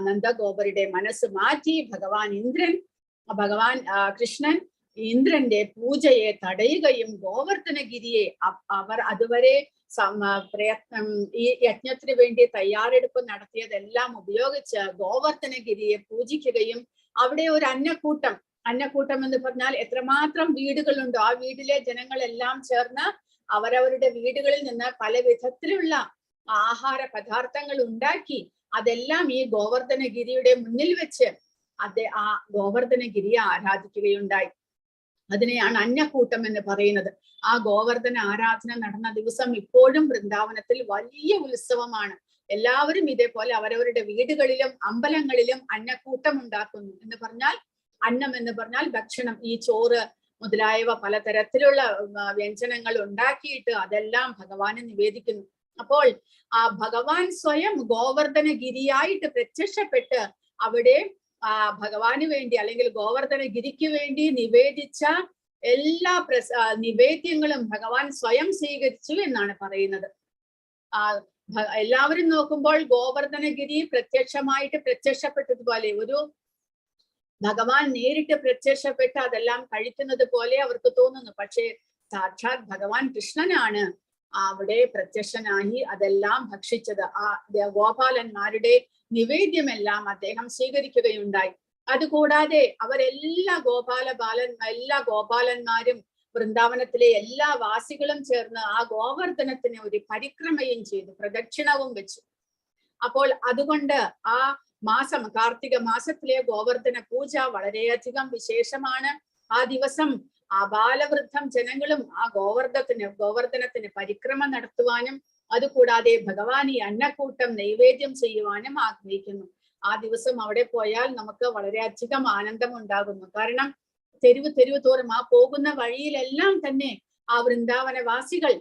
നന്ദഗോപരുടെ മനസ്സ് മാറ്റി ഭഗവാൻ കൃഷ്ണൻ ഇന്ദ്രന്റെ പൂജയെ തടയുകയും ഗോവർദ്ധനഗിരിയെ അവർ അതുവരെ ഈ യജ്ഞത്തിന് വേണ്ടി തയ്യാറെടുപ്പ് നടത്തിയതെല്ലാം ഉപയോഗിച്ച് ഗോവർദ്ധനഗിരിയെ പൂജിക്കുകയും അവിടെ ഒരു അന്നക്കൂട്ടം എന്ന് പറഞ്ഞാൽ എത്രമാത്രം വീടുകളുണ്ടോ ആ വീട്ടിലെ ജനങ്ങളെല്ലാം ചേർന്ന് അവരവരുടെ വീടുകളിൽ നിന്ന് പല വിധത്തിലുള്ള ആഹാര പദാർത്ഥങ്ങൾ ഉണ്ടാക്കി അതെല്ലാം ഈ ഗോവർദ്ധനഗിരിയുടെ മുന്നിൽ വെച്ച് ആ ഗോവർദ്ധനഗിരിയെ ആരാധിക്കുകയുണ്ടായി. അതിനെയാണ് അന്നക്കൂട്ടം എന്ന് പറയുന്നത്. ആ ഗോവർദ്ധന ആരാധന നടന്ന ദിവസം ഇപ്പോഴും വൃന്ദാവനത്തിൽ വലിയ ഉത്സവമാണ്. എല്ലാവരും ഇതേപോലെ അവരവരുടെ വീടുകളിലും അമ്പലങ്ങളിലും അന്നക്കൂട്ടം ഉണ്ടാക്കുന്നു. എന്ന് പറഞ്ഞാൽ അന്നം എന്ന് പറഞ്ഞാൽ ഭക്ഷണം, ഈ ചോറ് മുതലായവ പലതരത്തിലുള്ള വ്യഞ്ജനങ്ങൾ ഉണ്ടാക്കിയിട്ട് അതെല്ലാം ഭഗവാന് നിവേദിക്കുന്നു. അപ്പോൾ ആ ഭഗവാൻ സ്വയം ഗോവർദ്ധനഗിരിയായിട്ട് പ്രത്യക്ഷപ്പെട്ട് അവിടെ ഭഗവാന് വേണ്ടി അല്ലെങ്കിൽ ഗോവർദ്ധനഗിരിക്ക് വേണ്ടി നിവേദിച്ച എല്ലാ നിവേദ്യങ്ങളും ഭഗവാൻ സ്വയം സ്വീകരിച്ചു എന്നാണ് പറയുന്നത്. എല്ലാവരും നോക്കുമ്പോൾ ഗോവർദ്ധനഗിരി പ്രത്യക്ഷപ്പെട്ടതുപോലെ ഒരു ഭഗവാൻ നേരിട്ട് പ്രത്യക്ഷപ്പെട്ട് അതെല്ലാം കഴിക്കുന്നത് പോലെ അവർക്ക് തോന്നുന്നു. പക്ഷേ സാക്ഷാത് ഭഗവാൻ കൃഷ്ണനാണ് അവിടെ പ്രത്യക്ഷനായി അതെല്ലാം ഭക്ഷിച്ചത്. ആ ഗോപാലന്മാരുടെ നിവേദ്യമെല്ലാം അദ്ദേഹം സ്വീകരിക്കുകയുണ്ടായി. അതുകൂടാതെ എല്ലാ ഗോപാലന്മാരും വൃന്ദാവനത്തിലെ എല്ലാ വാസികളും ചേർന്ന് ആ ഗോവർദ്ധനത്തിന് ഒരു പരിക്രമയും ചെയ്തു, പ്രദക്ഷിണവും വെച്ചു. അപ്പോൾ അതുകൊണ്ട് ആ മാസം, കാർത്തിക മാസത്തിലെ ഗോവർദ്ധന പൂജ വളരെയധികം വിശേഷമാണ്. ആ ദിവസം ആബാലവൃദ്ധം ജനങ്ങളും ആ ഗോവർദ്ധനത്തിന് പരിക്രമ നടത്തുവാനും അതുകൂടാതെ ഭഗവാൻ ഈ അന്നക്കൂട്ടം നൈവേദ്യം ചെയ്യുവാനും ആഗ്രഹിക്കുന്നു. ആ ദിവസം അവിടെ പോയാൽ നമുക്ക് വളരെയധികം ആനന്ദം ഉണ്ടാകുന്നു. കാരണം തെരുവ് തോറും ആ പോകുന്ന വഴിയിലെല്ലാം തന്നെ ആ വൃന്ദാവനവാസികൾ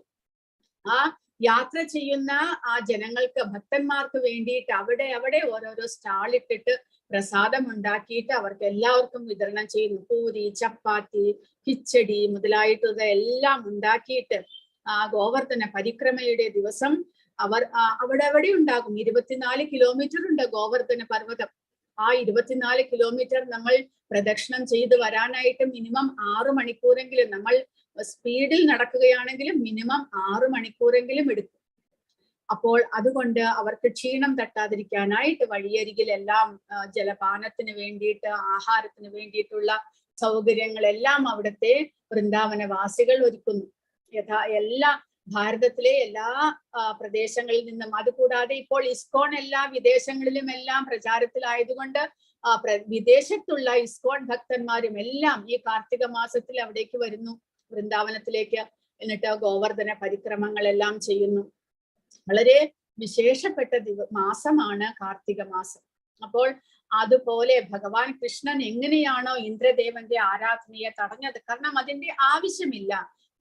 ആ യാത്ര ചെയ്യുന്ന ആ ജനങ്ങൾക്ക്, ഭക്തന്മാർക്ക് വേണ്ടിയിട്ട് അവിടെ ഓരോരോ സ്റ്റാൾ ഇട്ടിട്ട് പ്രസാദം ഉണ്ടാക്കിയിട്ട് അവർക്ക് എല്ലാവർക്കും വിതരണം ചെയ്യുന്നു. പൂരി, ചപ്പാത്തി, കിച്ചടി മുതലായിട്ടുള്ള എല്ലാം ഉണ്ടാക്കിയിട്ട് ആ ഗോവർദ്ധന പരിക്രമയുടെ ദിവസം അവർ അവിടെ ഉണ്ടാകും. 24 കിലോമീറ്റർ ഉണ്ട് ഗോവർദ്ധന പർവ്വതം. ആ 24 കിലോമീറ്റർ നമ്മൾ പ്രദക്ഷിണം ചെയ്ത് വരാനായിട്ട് മിനിമം 6 മണിക്കൂറെങ്കിലും, നമ്മൾ സ്പീഡിൽ നടക്കുകയാണെങ്കിലും മിനിമം 6 മണിക്കൂറെങ്കിലും എടുക്കും. അപ്പോൾ അതുകൊണ്ട് അവർക്ക് ക്ഷീണം തട്ടാതിരിക്കാനായിട്ട് വഴിയരികിലെല്ലാം ജലപാനത്തിന് വേണ്ടിയിട്ട്, ആഹാരത്തിന് വേണ്ടിയിട്ടുള്ള സൗകര്യങ്ങളെല്ലാം അവിടുത്തെ വൃന്ദാവനവാസികൾ ഒരുക്കുന്നു. എല്ലാ ഭാരതത്തിലെ എല്ലാ പ്രദേശങ്ങളിൽ നിന്നും, അതുകൂടാതെ ഇപ്പോൾ ഇസ്കോൺ എല്ലാ വിദേശങ്ങളിലും എല്ലാം പ്രചാരത്തിലായതുകൊണ്ട് വിദേശത്തുള്ള ഇസ്കോൺ ഭക്തന്മാരും എല്ലാം ഈ കാർത്തിക മാസത്തിൽ അവിടേക്ക് വരുന്നു, വൃന്ദാവനത്തിലേക്ക്. എന്നിട്ട് ഗോവർദ്ധന പരിക്രമങ്ങളെല്ലാം ചെയ്യുന്നു. വളരെ വിശേഷപ്പെട്ട മാസമാണ് കാർത്തിക മാസം. അപ്പോൾ അതുപോലെ ഭഗവാൻ കൃഷ്ണൻ എങ്ങനെയാണോ ഇന്ദ്രദേവന്റെ ആരാധനയെ തടഞ്ഞത്, കാരണം അതിന്റെ ആവശ്യമില്ല.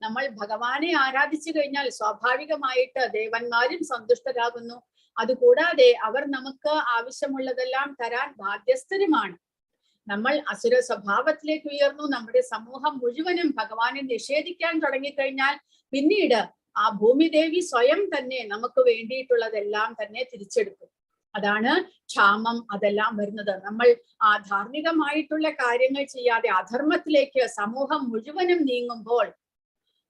നമ്മൾ ഭഗവാനെ ആരാധിച്ചു കഴിഞ്ഞാൽ സ്വാഭാവികമായിട്ട് ദേവന്മാരും സന്തുഷ്ടരാകുന്നു. അതുകൂടാതെ അവർ നമുക്ക് ആവശ്യമുള്ളതെല്ലാം തരാൻ ബാധ്യസ്ഥരുമാണ്. നമ്മൾ അസുര സ്വഭാവത്തിലേക്ക് ഉയർന്നു, നമ്മുടെ സമൂഹം മുഴുവനും ഭഗവാനെ നിഷേധിക്കാൻ തുടങ്ങിക്കഴിഞ്ഞാൽ പിന്നീട് ആ ഭൂമിദേവി സ്വയം തന്നെ നമുക്ക് വേണ്ടിയിട്ടുള്ളതെല്ലാം തന്നെ തിരിച്ചെടുക്കും. അതാണ് ക്ഷാമം, അതെല്ലാം വരുന്നത്. നമ്മൾ ആ ധാർമ്മികമായിട്ടുള്ള കാര്യങ്ങൾ ചെയ്യാതെ അധർമ്മത്തിലേക്ക് സമൂഹം മുഴുവനും നീങ്ങുമ്പോൾ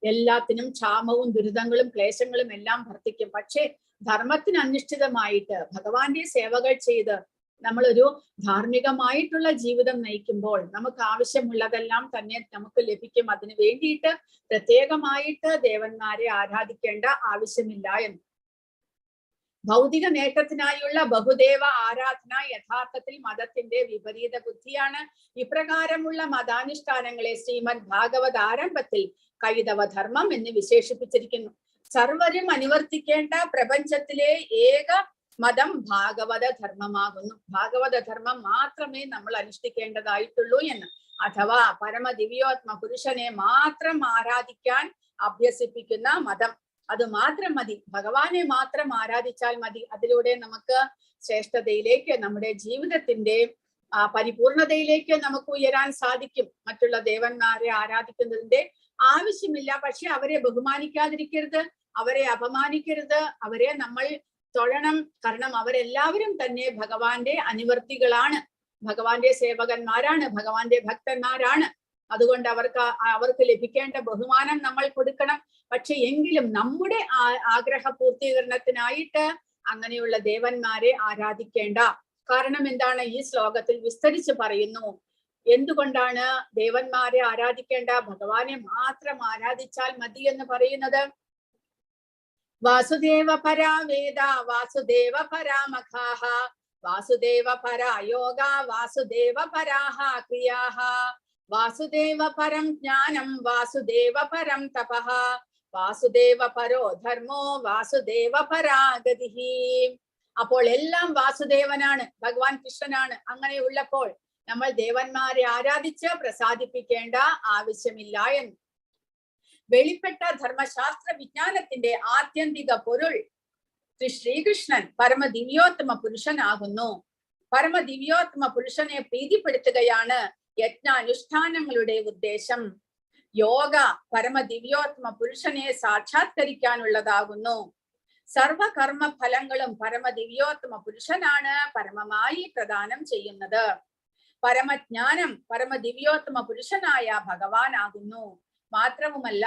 എല്ലാത്തിനും ക്ഷാമവും ദുരിതങ്ങളും ക്ലേശങ്ങളും എല്ലാം വർദ്ധിക്കും. പക്ഷേ ധർമ്മത്തിന് അനിഷ്ഠിതമായിട്ട് ഭഗവാന്റെ സേവകൾ ചെയ്ത് നമ്മളൊരു ധാർമ്മികമായിട്ടുള്ള ജീവിതം നയിക്കുമ്പോൾ നമുക്ക് ആവശ്യമുള്ളതെല്ലാം തന്നെ നമുക്ക് ലഭിക്കും. അതിനു വേണ്ടിയിട്ട് പ്രത്യേകമായിട്ട് ദേവന്മാരെ ആരാധിക്കേണ്ട ആവശ്യമില്ല എന്ന്. ഭൗതിക നേട്ടത്തിനായുള്ള ബഹുദേവ ആരാധന യഥാർത്ഥത്തിൽ മതത്തിന്റെ വിപരീത ബുദ്ധിയാണ്. ഇപ്രകാരമുള്ള മതാനുഷ്ഠാനങ്ങളെ ശ്രീമദ് ഭാഗവത് ആരംഭത്തിൽ കൈതവ ധർമ്മം എന്ന് വിശേഷിപ്പിച്ചിരിക്കുന്നു. സർവരും അനുവർത്തിക്കേണ്ട പ്രപഞ്ചത്തിലെ ഏക മതം ഭാഗവത ധർമ്മമാകുന്നു. ഭാഗവത ധർമ്മം മാത്രമേ നമ്മൾ അനുഷ്ഠിക്കേണ്ടതായിട്ടുള്ളൂ എന്ന്. അഥവാ പരമദിവ്യോത്മ പുരുഷനെ മാത്രം ആരാധിക്കാൻ അഭ്യസിപ്പിക്കുന്ന മതം, അത് മാത്രം മതി. ഭഗവാനെ മാത്രം ആരാധിച്ചാൽ മതി. അതിലൂടെ നമുക്ക് ശ്രേഷ്ഠതയിലേക്ക്, നമ്മുടെ ജീവിതത്തിന്റെ പരിപൂർണതയിലേക്ക് നമുക്ക് ഉയരാൻ സാധിക്കും. മറ്റുള്ള ദേവന്മാരെ ആരാധിക്കുന്നതിന്റെ ആവശ്യമില്ല. പക്ഷെ അവരെ ബഹുമാനിക്കാതിരിക്കരുത്, അവരെ അപമാനിക്കരുത്, അവരെ നമ്മൾ തൊഴണം. കാരണം അവരെല്ലാവരും തന്നെ ഭഗവാന്റെ അനുവർത്തികളാണ്, ഭഗവാന്റെ സേവകന്മാരാണ്, ഭഗവാന്റെ ഭക്തന്മാരാണ്. അതുകൊണ്ട് അവർക്ക് ലഭിക്കേണ്ട ബഹുമാനം നമ്മൾ കൊടുക്കണം. പക്ഷെ എങ്കിലും നമ്മുടെ ആഗ്രഹ പൂർത്തീകരണത്തിനായിട്ട് അങ്ങനെയുള്ള ദേവന്മാരെ ആരാധിക്കേണ്ട. കാരണം എന്താണ്? ഈ ശ്ലോകത്തിൽ വിസ്തരിച്ച് പറയുന്നു. എന്തുകൊണ്ടാണ് ദേവന്മാരെ ആരാധിക്കേണ്ട, ഭഗവാനെ മാത്രം ആരാധിച്ചാൽ മതി എന്ന് പറയുന്നത്? വാസുദേവ പരാ വേദ വാസുദേവ പരാമഖാഃ വാസുദേവ പരാ യോഗ വാസുദേവ പരാഃ ക്രിയാഃ വാസുദേവ പരം ജ്ഞാനം വാസുദേവ പരം തപഃ വാസുദേവ പരോ ധർമ്മോ വാസുദേവ പരാഗതിഃ. അപ്പോൾ എല്ലാം വാസുദേവനാണ്, ഭഗവാൻ കൃഷ്ണനാണ്. അങ്ങനെയുള്ളപ്പോൾ നമ്മൾ ദേവന്മാരെ ആരാധിച്ച് പ്രസാദിപ്പിക്കേണ്ട ആവശ്യമില്ല എന്ന്. വെളിപ്പെട്ട ധർമ്മശാസ്ത്ര വിജ്ഞാനത്തിന്റെ ആത്യന്തിക പൊരുൾ ശ്രീകൃഷ്ണൻ പരമദിവ്യോത്തമ പുരുഷനാകുന്നു. പരമദിവ്യോത്തമ പുരുഷനെ പ്രീതിപ്പെടുത്തുകയാണ് യജ്ഞാനുഷ്ഠാനങ്ങളുടെ ഉദ്ദേശം. യോഗ പരമദിവ്യോത്തമ പുരുഷനെ സാക്ഷാത്കരിക്കാനുള്ളതാകുന്നു. സർവകർമ്മ ഫലങ്ങളും പരമദിവ്യോത്തമ പുരുഷനാണ് പരമമായി പ്രദാനം ചെയ്യുന്നത്. പരമജ്ഞാനം പരമദിവ്യോത്തമ പുരുഷനായ ഭഗവാനാകുന്നു. മാത്രവുമല്ല,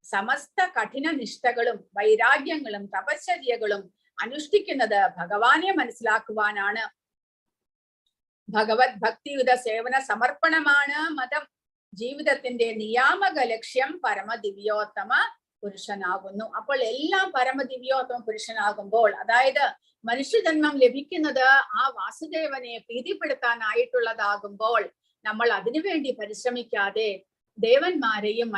സമസ്ത കഠിന നിഷ്ഠകളും വൈരാഗ്യങ്ങളും തപശ്ചര്യകളും അനുഷ്ഠിക്കുന്നത് ഭഗവാനെ മനസ്സിലാക്കുവാനാണ്. ഭഗവത് ഭക്തിയുത സേവന സമർപ്പണമാണ് മതം. ജീവിതത്തിന്റെ നിയാമക ലക്ഷ്യം പരമദിവ്യോത്തമ പുരുഷനാകുന്നു. അപ്പോൾ എല്ലാം പരമദിവ്യോത്തമ പുരുഷനാകുമ്പോൾ, അതായത് മനുഷ്യജന്മം ലഭിക്കുന്നത് ആ വാസുദേവനെ പ്രീതിപ്പെടുത്താനായിട്ടുള്ളതാകുമ്പോൾ നമ്മൾ അതിനുവേണ്ടി പരിശ്രമിക്കാതെ ദേവന്മാരെയും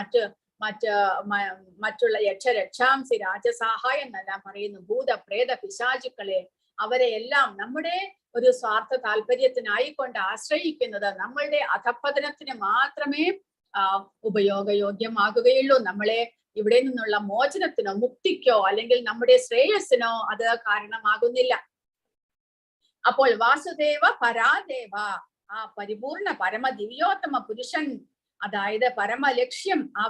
മറ്റുള്ള യക്ഷരക്ഷാംസി രാജസഹായ എന്നെല്ലാം പറയുന്നു, ഭൂത പ്രേത പിശാചുക്കളെ, അവരെയെല്ലാം നമ്മുടെ ഒരു സ്വാർത്ഥ താല്പര്യത്തിനായിക്കൊണ്ട് ആശ്രയിക്കുന്നത് നമ്മളുടെ അധപ്പതനത്തിന് മാത്രമേ ഉപയോഗയോഗ്യമാകുകയുള്ളൂ. നമ്മളെ ഇവിടെ നിന്നുള്ള മോചനത്തിനോ മുക്തിക്കോ അല്ലെങ്കിൽ നമ്മുടെ ശ്രേയസ്സിനോ അത് കാരണമാകുന്നില്ല. അപ്പോൾ വാസുദേവ പരാദേവ, ആ പരിപൂർണ പരമദിവ്യോത്തമ പുരുഷൻ, അതായത് പരമലക്ഷ്യം ആ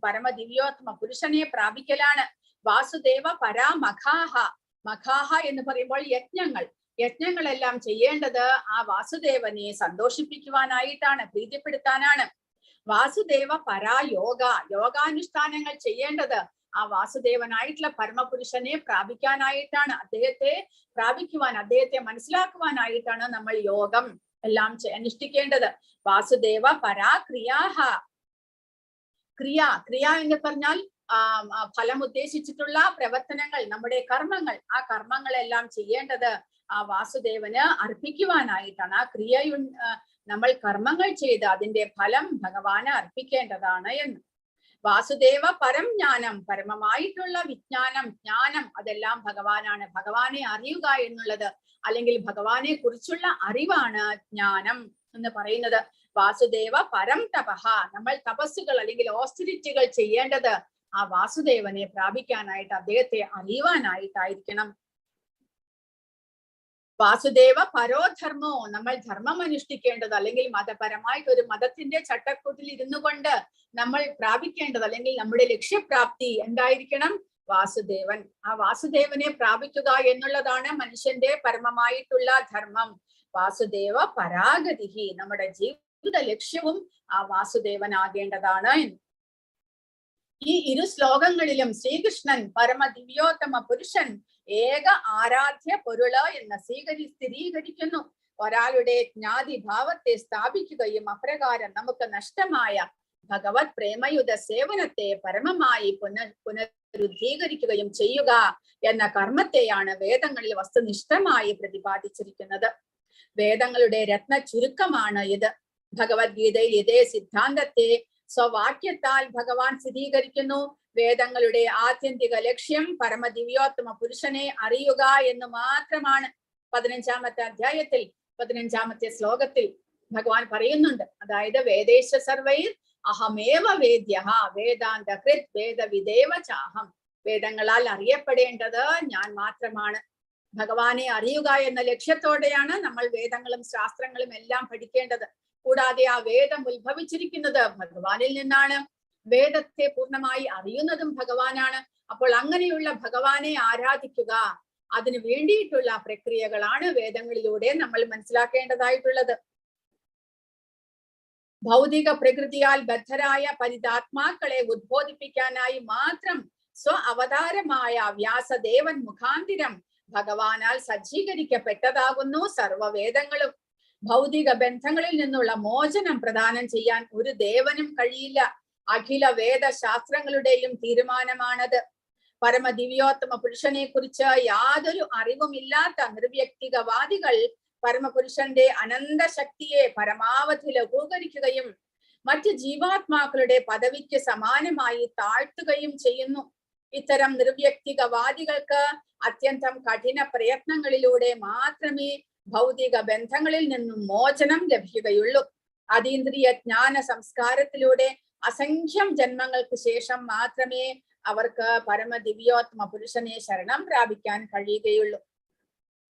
പരമദിവ്യോത്തമ പുരുഷനെ പ്രാപിക്കലാണ്. വാസുദേവ പരാമഖാഹ, മഖാഹ എന്ന് പറയുമ്പോൾ യജ്ഞങ്ങളെല്ലാം ചെയ്യേണ്ടത് ആ വാസുദേവനെ സന്തോഷിപ്പിക്കുവാനായിട്ടാണ്, പ്രീതിപ്പെടുത്താനാണ്. വാസുദേവ പരായോഗ, യോഗാനുഷ്ഠാനങ്ങൾ ചെയ്യേണ്ടത് ആ വാസുദേവനായിട്ടുള്ള പരമപുരുഷനെ പ്രാപിക്കാനായിട്ടാണ്, അദ്ദേഹത്തെ പ്രാപിക്കുവാൻ, അദ്ദേഹത്തെ മനസ്സിലാക്കുവാനായിട്ടാണ് നമ്മൾ യോഗം എല്ലാം അനുഷ്ഠിക്കേണ്ടത്. വാസുദേവ പരാക്രിയാഹ, ക്രിയ എന്ന് പറഞ്ഞാൽ ഫലം ഉദ്ദേശിച്ചിട്ടുള്ള പ്രവർത്തനങ്ങൾ, നമ്മുടെ കർമ്മങ്ങൾ, ആ കർമ്മങ്ങളെല്ലാം ചെയ്യേണ്ടത് ആ വാസുദേവന് അർപ്പിക്കുവാനായിട്ടാണ്. ആ നമ്മൾ കർമ്മങ്ങൾ ചെയ്ത് അതിന്റെ ഫലം ഭഗവാന് അർപ്പിക്കേണ്ടതാണ് എന്ന്. വാസുദേവ പരം ജ്ഞാനം, പരമമായിട്ടുള്ള ജ്ഞാനം അതെല്ലാം ഭഗവാനാണ്. ഭഗവാനെ അറിയുക എന്നുള്ളത് അല്ലെങ്കിൽ ഭഗവാനെ കുറിച്ചുള്ള അറിവാണ് ജ്ഞാനം എന്ന് പറയുന്നത്. വാസുദേവ പരം തപഹ, നമ്മൾ തപസ്സുകൾ അല്ലെങ്കിൽ ഓസ്റ്ററിറ്റികൾ ചെയ്യേണ്ടത് ആ വാസുദേവനെ പ്രാപിക്കാനായിട്ട്, അദ്ദേഹത്തെ അറിയുവാനായിട്ടായിരിക്കണം. വാസുദേവ പരോധർമ്മോ, നമ്മൾ ധർമ്മം അനുഷ്ഠിക്കേണ്ടത് അല്ലെങ്കിൽ മതപരമായിട്ട് ഒരു മതത്തിന്റെ ചട്ടക്കൂട്ടിൽ ഇരുന്നു കൊണ്ട് നമ്മൾ പ്രാപിക്കേണ്ടത് അല്ലെങ്കിൽ നമ്മുടെ ലക്ഷ്യപ്രാപ്തി എന്തായിരിക്കണം? വാസുദേവൻ. ആ വാസുദേവനെ പ്രാപിക്കുക എന്നുള്ളതാണ് മനുഷ്യന്റെ പരമമായിട്ടുള്ള ധർമ്മം. വാസുദേവ പരാഗതിഹി, നമ്മുടെ ജീവിത ലക്ഷ്യവും ആ വാസുദേവനാകേണ്ടതാണ്. ഈ ഇരു ശ്ലോകങ്ങളിലും ശ്രീകൃഷ്ണൻ പരമദിവ്യോത്തമ പുരുഷൻ ഏക ആരാധ്യ പൊരുള് എന്ന് സ്ഥിരീകരിക്കുന്നു. ഒരാളുടെ ജ്ഞാതിഭാവത്തെ സ്ഥാപിക്കുകയും അപ്രകാരം നമുക്ക് നഷ്ടമായ ഭഗവത് പ്രേമയുധ സേവനത്തെ പരമമായി പുനരുദ്ധീകരിക്കുകയും ചെയ്യുക എന്ന കർമ്മത്തെയാണ് വേദങ്ങളിൽ വസ്തുനിഷ്ഠമായി പ്രതിപാദിച്ചിരിക്കുന്നത്. വേദങ്ങളുടെ രത്ന ചുരുക്കമാണ് ഇത്. ഭഗവത്ഗീതയിൽ ഇതേ സിദ്ധാന്തത്തെ സ്വവാക്യത്താൽ ഭഗവാൻ സ്ഥിരീകരിക്കുന്നു. വേദങ്ങളുടെ ആത്യന്തിക ലക്ഷ്യം പരമദിവ്യോത്തമ പുരുഷനെ അറിയുക എന്ന് മാത്രമാണ്. 15-ാമത്തെ അധ്യായത്തിൽ 15-ാമത്തെ ശ്ലോകത്തിൽ ഭഗവാൻ പറയുന്നുണ്ട്. അതായത് വേദേശ സർവൈർ അഹമേവ വേദ്യഃ വേദാന്ത കൃത് വേദവിദേവ ചാഹം, വേദങ്ങളാൽ അറിയപ്പെടേണ്ടത് ഞാൻ മാത്രമാണ്. ഭഗവാനെ അറിയുക എന്ന ലക്ഷ്യത്തോടെയാണ് നമ്മൾ വേദങ്ങളും ശാസ്ത്രങ്ങളും എല്ലാം പഠിക്കേണ്ടത്. കൂടാതെ ആ വേദം ഉത്ഭവിച്ചിരിക്കുന്നത് ഭഗവാനിൽ നിന്നാണ്. വേദത്തെ പൂർണ്ണമായി അറിയുന്നതും ഭഗവാനാണ്. അപ്പോൾ അങ്ങനെയുള്ള ഭഗവാനെ ആരാധിക്കുക, അതിനു വേണ്ടിയിട്ടുള്ള പ്രക്രിയകളാണ് വേദങ്ങളിലൂടെ നമ്മൾ മനസ്സിലാക്കേണ്ടതായിട്ടുള്ളത്. ഭൗതിക പ്രകൃതിയാൽ ബദ്ധരായ പരിതാത്മാക്കളെ ഉദ്ബോധിപ്പിക്കാനായി മാത്രം അവതാരമായ വ്യാസദേവൻ മുഖാന്തിരം ഭഗവാനാൽ സജ്ജീകരിക്കപ്പെട്ടതാകുന്നു സർവവേദങ്ങളും. ഭൗതിക ബന്ധങ്ങളിൽ നിന്നുള്ള മോചനം പ്രദാനം ചെയ്യാൻ ഒരു ദേവനും കഴിയില്ല. അഖില വേദശാസ്ത്രങ്ങളുടെയും തീരുമാനമാണത്. പരമദിവ്യോത്തമ പുരുഷനെ കുറിച്ച് യാതൊരു അറിവുമില്ലാത്ത നിർവ്യക്തികവാദികൾ പരമപുരുഷന്റെ അനന്ത ശക്തിയെ പരമാവധി ലഘൂകരിക്കുകയും മറ്റ് ജീവാത്മാക്കളുടെ പദവിക്ക് സമാനമായി താഴ്ത്തുകയും ചെയ്യുന്നു. ഇത്തരം നിർവ്യക്തികവാദികൾക്ക് അത്യന്തം കഠിന പ്രയത്നങ്ങളിലൂടെ മാത്രമേ ഭൗതിക ബന്ധങ്ങളിൽ നിന്നും മോചനം ലഭിക്കുകയുള്ളൂ. അതീന്ദ്രിയ ജ്ഞാന സംസ്കാരത്തിലൂടെ അസംഖ്യം ജന്മങ്ങൾക്ക് ശേഷം മാത്രമേ അവർക്ക് പരമദിവ്യോത്തമ പുരുഷനെ ശരണം പ്രാപിക്കാൻ കഴിയുകയുള്ളൂ.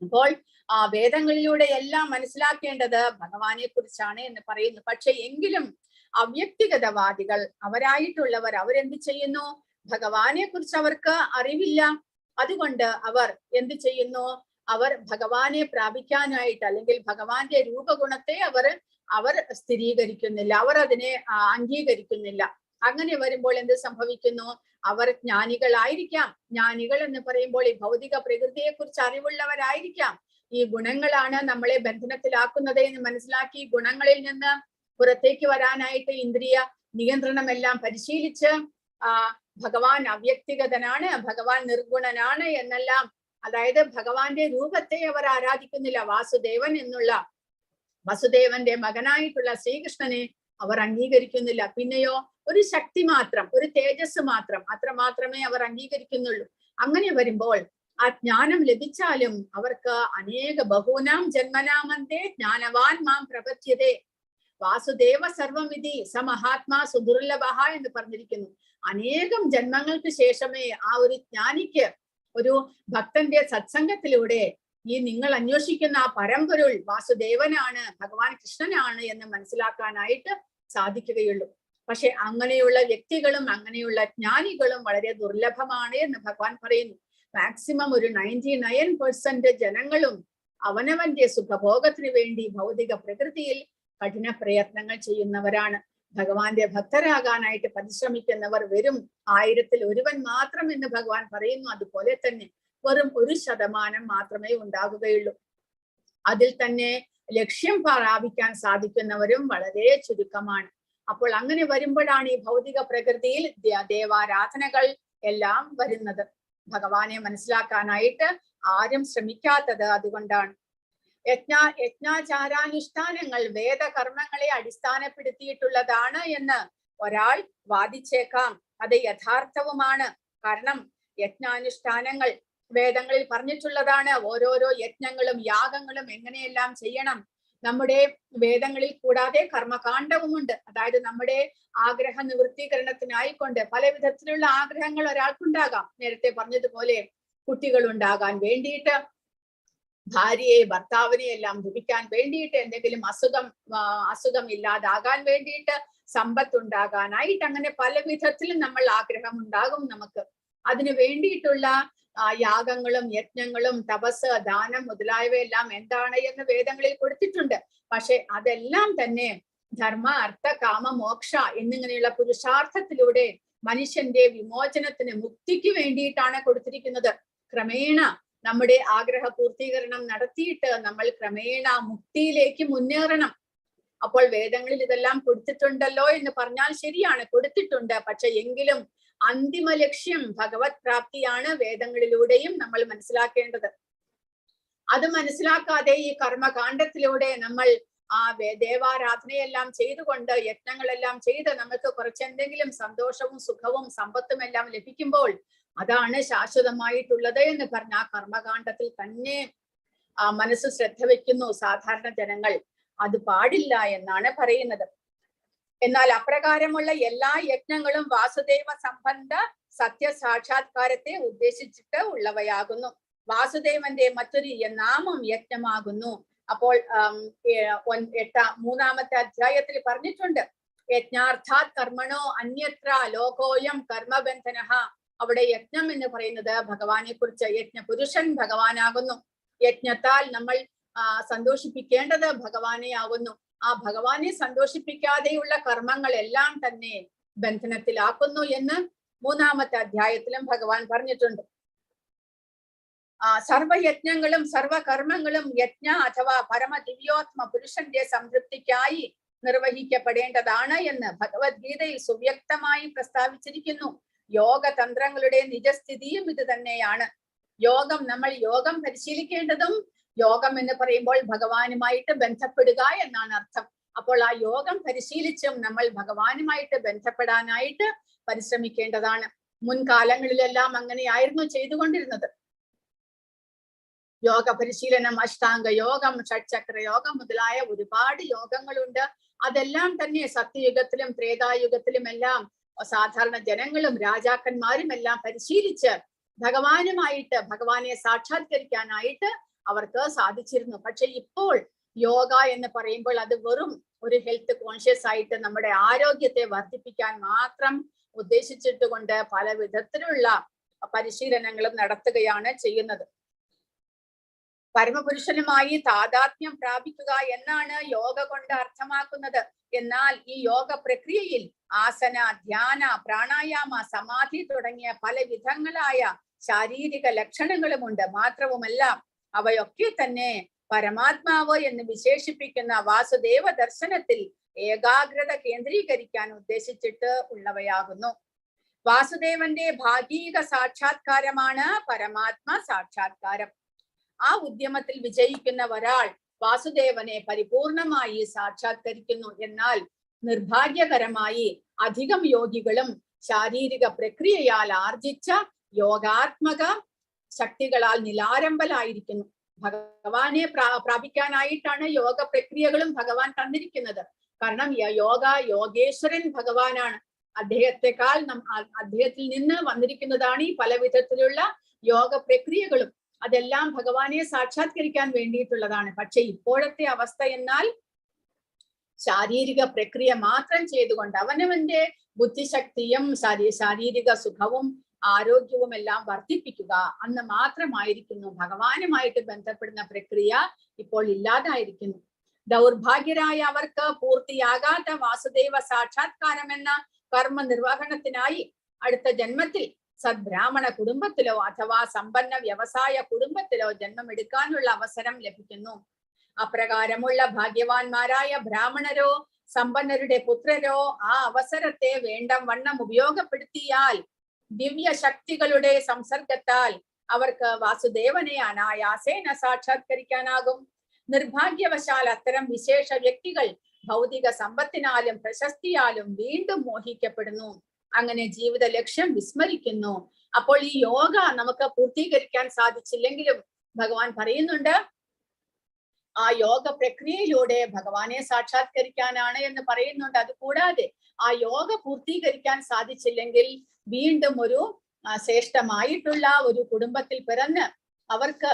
അപ്പോൾ ആ വേദങ്ങളിലൂടെ എല്ലാം മനസ്സിലാക്കേണ്ടത് ഭഗവാനെ കുറിച്ചാണ് എന്ന് പറയുന്നു. പക്ഷെ എങ്കിലും അവ്യക്തിഗതവാദികൾ അവരായിട്ടുള്ളവർ അവരെന്ത് ചെയ്യുന്നു? ഭഗവാനെ കുറിച്ച് അവർക്ക് അറിവില്ല. അതുകൊണ്ട് അവർ എന്ത് ചെയ്യുന്നു? അവർ ഭഗവാനെ പ്രാപിക്കാനായിട്ട് അല്ലെങ്കിൽ ഭഗവാന്റെ രൂപഗുണത്തെ അവർ സ്ഥിരീകരിക്കുന്നില്ല, അവർ അതിനെ അംഗീകരിക്കുന്നില്ല. അങ്ങനെ വരുമ്പോൾ എന്ത് സംഭവിക്കുന്നു? അവർ ജ്ഞാനികളായിരിക്കാം. ജ്ഞാനികൾ എന്ന് പറയുമ്പോൾ ഈ ഭൗതിക പ്രകൃതിയെ കുറിച്ച് അറിവുള്ളവരായിരിക്കാം. ഈ ഗുണങ്ങളാണ് നമ്മളെ ബന്ധനത്തിലാക്കുന്നത് എന്ന് മനസ്സിലാക്കി ഗുണങ്ങളിൽ നിന്ന് പുറത്തേക്ക് വരാനായിട്ട് ഇന്ദ്രിയ നിയന്ത്രണമെല്ലാം പരിശീലിച്ച് ഭഗവാൻ അവ്യക്തിഗതനാണ്, ഭഗവാൻ നിർഗുണനാണ് എന്നെല്ലാം, അതായത് ഭഗവാന്റെ രൂപത്തെ അവർ ആരാധിക്കുന്നില്ല. വാസുദേവൻ എന്നുള്ള വസുദേവന്റെ മകനായിട്ടുള്ള ശ്രീകൃഷ്ണനെ അവർ അംഗീകരിക്കുന്നില്ല. പിന്നെയോ ഒരു ശക്തി മാത്രം, ഒരു തേജസ് മാത്രം, അത്ര മാത്രമേ അവർ അംഗീകരിക്കുന്നുള്ളൂ. അങ്ങനെ വരുമ്പോൾ ആ ജ്ഞാനം ലഭിച്ചാലും അവർക്ക് അനേക ബഹൂനാം ജന്മനാമന്തേ ജ്ഞാനവാൻ മാം പ്രപദ്യതേ വാസുദേവ സർവമിതി സ മഹാത്മാ സുദുർലഭ എന്ന് പറഞ്ഞിരിക്കുന്നു. അനേകം ജന്മങ്ങൾക്ക് ശേഷമേ ആ ഒരു ജ്ഞാനിക്ക് ഒരു ഭക്തന്റെ സത്സംഗത്തിലൂടെ ഈ നിങ്ങൾ അന്വേഷിക്കുന്ന ആ പരമ്പൊരുൾ വാസുദേവനാണ്, ഭഗവാൻ കൃഷ്ണനാണ് എന്ന് മനസ്സിലാക്കാനായിട്ട് സാധിക്കുകയുള്ളൂ. പക്ഷെ അങ്ങനെയുള്ള വ്യക്തികളും അങ്ങനെയുള്ള ജ്ഞാനികളും വളരെ ദുർലഭമാണ് എന്ന് ഭഗവാൻ പറയുന്നു. മാക്സിമം ഒരു 99% ജനങ്ങളും അവനവന്റെ സുഖഭോഗത്തിന് വേണ്ടി ഭൗതിക പ്രകൃതിയിൽ കഠിന പ്രയത്നങ്ങൾ ചെയ്യുന്നവരാണ്. ഭഗവാന്റെ ഭക്തരാകാനായിട്ട് പരിശ്രമിക്കുന്നവർ വെറും 1000-ൽ 1 മാത്രം എന്ന് ഭഗവാൻ പറയുന്നു. അതുപോലെ തന്നെ വെറും 1% മാത്രമേ ഉണ്ടാകുകയുള്ളൂ. അതിൽ തന്നെ ലക്ഷ്യം പ്രാപിക്കാൻ സാധിക്കുന്നവരും വളരെ ചുരുക്കമാണ്. അപ്പോൾ അങ്ങനെ വരുമ്പോഴാണ് ഈ ഭൗതിക പ്രകൃതിയിൽ ദേവാരാധനകൾ എല്ലാം വരുന്നത്. ഭഗവാനെ മനസ്സിലാക്കാനായിട്ട് ആരും ശ്രമിക്കാത്തത് അതുകൊണ്ടാണ്. യജ്ഞാചാരാനുഷ്ഠാനങ്ങൾ വേദകർമ്മങ്ങളെ അടിസ്ഥാനപ്പെടുത്തിയിട്ടുള്ളതാണ് എന്ന് ഒരാൾ വാദിച്ചേക്കാം. അത് യഥാർത്ഥവുമാണ്. കാരണം യജ്ഞാനുഷ്ഠാനങ്ങൾ വേദങ്ങളിൽ പറഞ്ഞിട്ടുള്ളതാണ്. ഓരോരോ യജ്ഞങ്ങളും യാഗങ്ങളും എങ്ങനെയെല്ലാം ചെയ്യണം. നമ്മുടെ വേദങ്ങളിൽ കൂടാതെ കർമ്മകാണ്ഡവുമുണ്ട്. അതായത് നമ്മുടെ ആഗ്രഹ നിവൃത്തീകരണത്തിനായിക്കൊണ്ട് പല വിധത്തിലുള്ള ആഗ്രഹങ്ങൾ ഒരാൾക്കുണ്ടാകാം. നേരത്തെ പറഞ്ഞതുപോലെ കുട്ടികൾ ഉണ്ടാകാൻ വേണ്ടിയിട്ട്, ഭാര്യയെ ഭർത്താവിനെ എല്ലാം ലഭിക്കാൻ വേണ്ടിയിട്ട്, എന്തെങ്കിലും അസുഖം ഇല്ലാതാകാൻ വേണ്ടിയിട്ട്, സമ്പത്ത് ഉണ്ടാകാനായിട്ട്, അങ്ങനെ പല വിധത്തിലും നമ്മൾ ആഗ്രഹം ഉണ്ടാകും നമുക്ക്. അതിനു വേണ്ടിയിട്ടുള്ള യാഗങ്ങളും യജ്ഞങ്ങളും തപസ് ദാനം മുതലായവയെല്ലാം എന്താണ് എന്ന് വേദങ്ങളിൽ കൊടുത്തിട്ടുണ്ട്. പക്ഷെ അതെല്ലാം തന്നെ ധർമ്മ അർത്ഥ കാമ മോക്ഷ എന്നിങ്ങനെയുള്ള പുരുഷാർത്ഥത്തിലൂടെ മനുഷ്യന്റെ വിമോചനത്തിന് മുക്തിക്ക് വേണ്ടിയിട്ടാണ് കൊടുത്തിരിക്കുന്നത്. ക്രമേണ നമ്മുടെ ആഗ്രഹ പൂർത്തീകരണം നടത്തിയിട്ട് നമ്മൾ ക്രമേണ മുക്തിയിലേക്ക് മുന്നേറണം. അപ്പോൾ വേദങ്ങളിൽ ഇതെല്ലാം കൊടുത്തിട്ടുണ്ടല്ലോ എന്ന് പറഞ്ഞാൽ ശരിയാണ്, കൊടുത്തിട്ടുണ്ട്. പക്ഷെ എങ്കിലും അന്തിമ ലക്ഷ്യം ഭഗവത് പ്രാപ്തിയാണ് വേദങ്ങളിലൂടെയും നമ്മൾ മനസ്സിലാക്കേണ്ടത്. അത് മനസ്സിലാക്കാതെ ഈ കർമ്മകാണ്ഡത്തിലൂടെ നമ്മൾ ആ ദേവാരാധനയെല്ലാം ചെയ്തുകൊണ്ട് യജ്ഞങ്ങളെല്ലാം ചെയ്ത് നമുക്ക് കുറച്ചെന്തെങ്കിലും സന്തോഷവും സുഖവും സമ്പത്തും എല്ലാം ലഭിക്കുമ്പോൾ അതാണ് ശാശ്വതമായിട്ടുള്ളത് എന്ന് പറഞ്ഞ ആ കർമ്മകാണ്ഡത്തിൽ തന്നെ മനസ്സ് ശ്രദ്ധ വെക്കുന്നു സാധാരണ ജനങ്ങൾ. അത് പാടില്ല എന്നാണ് പറയുന്നത്. എന്നാൽ അപ്രകാരമുള്ള എല്ലാ യജ്ഞങ്ങളും വാസുദേവ സംബന്ധ സത്യസാക്ഷാത്കാരത്തെ ഉദ്ദേശിച്ചിട്ട് ഉള്ളവയാകുന്നു. വാസുദേവന്റെ മറ്റൊരു നാമം യജ്ഞമാകുന്നു. അപ്പോൾ 3-ാമത്തെ അധ്യായത്തിൽ പറഞ്ഞിട്ടുണ്ട്, യജ്ഞാർത്ഥാത് കർമ്മണോ അന്യത്ര ലോകോയം കർമ്മബന്ധന. അവിടെ യജ്ഞം എന്ന് പറയുന്നത് ഭഗവാനെ കുറിച്ച്, യജ്ഞപുരുഷൻ ഭഗവാനാകുന്നു. യജ്ഞത്താൽ നമ്മൾ സന്തോഷിപ്പിക്കേണ്ടത് ഭഗവാനെ ആകുന്നു. ആ ഭഗവാനെ സന്തോഷിപ്പിക്കാതെയുള്ള കർമ്മങ്ങളെല്ലാം തന്നെ ബന്ധനത്തിലാക്കുന്നു എന്ന് 3-ാമത്തെ അധ്യായത്തിലും ഭഗവാൻ പറഞ്ഞിട്ടുണ്ട്. സർവയജ്ഞങ്ങളും സർവകർമ്മങ്ങളും യജ്ഞ അഥവാ പരമദിവ്യോത്മ പുരുഷന്റെ സംതൃപ്തിക്കായി നിർവഹിക്കപ്പെടേണ്ടതാണ് എന്ന് ഭഗവത്ഗീതയിൽ സുവ്യക്തമായി പ്രസ്താവിച്ചിരിക്കുന്നു. യോഗതന്ത്രങ്ങളുടെ നിജസ്ഥിതിയും ഇത് തന്നെയാണ്. നമ്മൾ യോഗം പരിശീലിക്കേണ്ടതും, യോഗം എന്ന് പറയുമ്പോൾ ഭഗവാനുമായിട്ട് ബന്ധപ്പെടുക എന്നാണ് അർത്ഥം. അപ്പോൾ ആ യോഗം പരിശീലിച്ചും നമ്മൾ ഭഗവാനുമായിട്ട് ബന്ധപ്പെടാനായിട്ട് പരിശ്രമിക്കേണ്ടതാണ്. മുൻകാലങ്ങളിലെല്ലാം അങ്ങനെയായിരുന്നു ചെയ്തുകൊണ്ടിരുന്നത്. യോഗ പരിശീലനം, അഷ്ടാംഗ യോഗം, ഷഡ്ചക്ര യോഗം മുതലായ ഒരുപാട് യോഗങ്ങളുണ്ട്. അതെല്ലാം തന്നെ സത്യയുഗത്തിലും ത്രേതായുഗത്തിലും എല്ലാം സാധാരണ ജനങ്ങളും രാജാക്കന്മാരും എല്ലാം പരിശീലിച്ച് ഭഗവാനെ സാക്ഷാത്കരിക്കാനായിട്ട് അവർക്ക് സാധിച്ചിരുന്നു. പക്ഷെ ഇപ്പോൾ യോഗ എന്ന് പറയുമ്പോൾ അത് വെറും ഒരു ഹെൽത്ത് കോൺഷ്യസ് ആയിട്ട് നമ്മുടെ ആരോഗ്യത്തെ വർദ്ധിപ്പിക്കാൻ മാത്രം ഉദ്ദേശിച്ചിട്ട് കൊണ്ട് പല വിധത്തിലുള്ള പരിശീലനങ്ങളും നടത്തുകയാണ് ചെയ്യുന്നത്. പരമപുരുഷനുമായി താദാത്മ്യം പ്രാപിക്കുക എന്നാണ് യോഗ കൊണ്ട് അർത്ഥമാക്കുന്നത്. എന്നാൽ ഈ യോഗ പ്രക്രിയയിൽ ആസന, ധ്യാന, പ്രാണായാമ, സമാധി തുടങ്ങിയ പല വിധങ്ങളായ ശാരീരിക ലക്ഷണങ്ങളുമുണ്ട്. മാത്രവുമല്ല അവയൊക്കെ തന്നെ പരമാത്മാവ് എന്ന് വിശേഷിപ്പിക്കുന്ന വാസുദേവ ദർശനത്തിൽ ഏകാഗ്രത കേന്ദ്രീകരിക്കാൻ ഉദ്ദേശിച്ചിട്ട് ഉള്ളവയാകുന്നു. വാസുദേവന്റെ ഭാഗിക സാക്ഷാത്കാരമാണ് പരമാത്മ സാക്ഷാത്കാരം. ആ ഉദ്യമത്തിൽ വിജയിക്കുന്ന ഒരാൾ വാസുദേവനെ പരിപൂർണമായി സാക്ഷാത്കരിക്കുന്നു. എന്നാൽ നിർഭാഗ്യകരമായി അധികം യോഗികളും ശാരീരിക പ്രക്രിയയാൽ ആർജിച്ച യോഗാത്മക ശക്തികളാൽ നിലാരംബലായിരിക്കുന്നു. ഭഗവാനെ പ്രാപിക്കാനായിട്ടാണ് യോഗ പ്രക്രിയകളും ഭഗവാൻ തന്നിരിക്കുന്നത്. കാരണം യോഗേശ്വരൻ ഭഗവാനാണ്. അദ്ദേഹത്തിൽ നിന്ന് വന്നിരിക്കുന്നതാണ് ഈ പല വിധത്തിലുള്ള യോഗ പ്രക്രിയകളും. അതെല്ലാം ഭഗവാനെ സാക്ഷാത്കരിക്കാൻ വേണ്ടിയിട്ടുള്ളതാണ്. പക്ഷെ ഇപ്പോഴത്തെ അവസ്ഥ എന്നാൽ ശാരീരിക പ്രക്രിയ മാത്രം ചെയ്തുകൊണ്ട് അവനവന്റെ ബുദ്ധിശക്തിയും ശാരീരിക സുഖവും ആരോഗ്യവും എല്ലാം വർദ്ധിപ്പിക്കുക അന്ന് മാത്രമായിരിക്കുന്നു. ഭഗവാനുമായിട്ട് ബന്ധപ്പെടുന്ന പ്രക്രിയ ഇപ്പോൾ ഇല്ലാതായിരിക്കുന്നു. ദൗർഭാഗ്യരായ അവർക്ക് പൂർത്തിയാകാത്ത വാസുദേവ സാക്ഷാത്കാരം എന്ന കർമ്മ നിർവഹണത്തിനായി അടുത്ത ജന്മത്തിൽ സദ്ബ്രാഹ്മണ കുടുംബത്തിലോ അഥവാ സമ്പന്ന വ്യവസായ കുടുംബത്തിലോ ജന്മമെടുക്കാനുള്ള അവസരം ലഭിക്കുന്നു. അപ്രകാരമുള്ള ഭാഗ്യവാന്മാരായ ബ്രാഹ്മണരോ സമ്പന്നരുടെ പുത്രരോ ആ അവസരത്തെ വേണ്ടം വണ്ണം ഉപയോഗപ്പെടുത്തിയാൽ ദിവ്യ ശക്തികളുടെ സംസർഗത്താൽ അവർക്ക് വാസുദേവനെ അനായാസേന സാക്ഷാത്കരിക്കാനാകും. നിർഭാഗ്യവശാൽ അത്തരം വിശേഷ വ്യക്തികൾ ഭൗതിക സമ്പത്തിനാലും പ്രശസ്തിയാലും വീണ്ടും മോഹിക്കപ്പെടുന്നു. അങ്ങനെ ജീവിത ലക്ഷ്യം വിസ്മരിക്കുന്നു. അപ്പോൾ ഈ യോഗ നമുക്ക് പൂർത്തീകരിക്കാൻ സാധിച്ചില്ലെങ്കിലും ഭഗവാൻ പറയുന്നുണ്ട് ആ യോഗ പ്രക്രിയയിലൂടെ ഭഗവാനെ സാക്ഷാത്കരിക്കാനാണ് എന്ന് പറയുന്നുണ്ട്. അതുകൂടാതെ ആ യോഗ പൂർത്തീകരിക്കാൻ സാധിച്ചില്ലെങ്കിൽ വീണ്ടും ഒരു ശ്രേഷ്ഠമായിട്ടുള്ള ഒരു കുടുംബത്തിൽ പിറന്ന് അവർക്ക്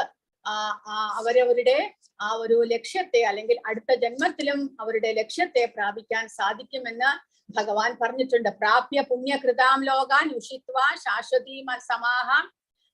അവരവരുടെ ആ ഒരു ലക്ഷ്യത്തെ അല്ലെങ്കിൽ അടുത്ത ജന്മത്തിലും അവരുടെ ലക്ഷ്യത്തെ പ്രാപിക്കാൻ സാധിക്കുമെന്ന് ഭഗവാൻ പറഞ്ഞിട്ടുണ്ട്. പ്രാപ്യ പുണ്യകൃതാം ലോകാൻ ഉഷിത്വാ ശാശ്വതീം സമാഹാം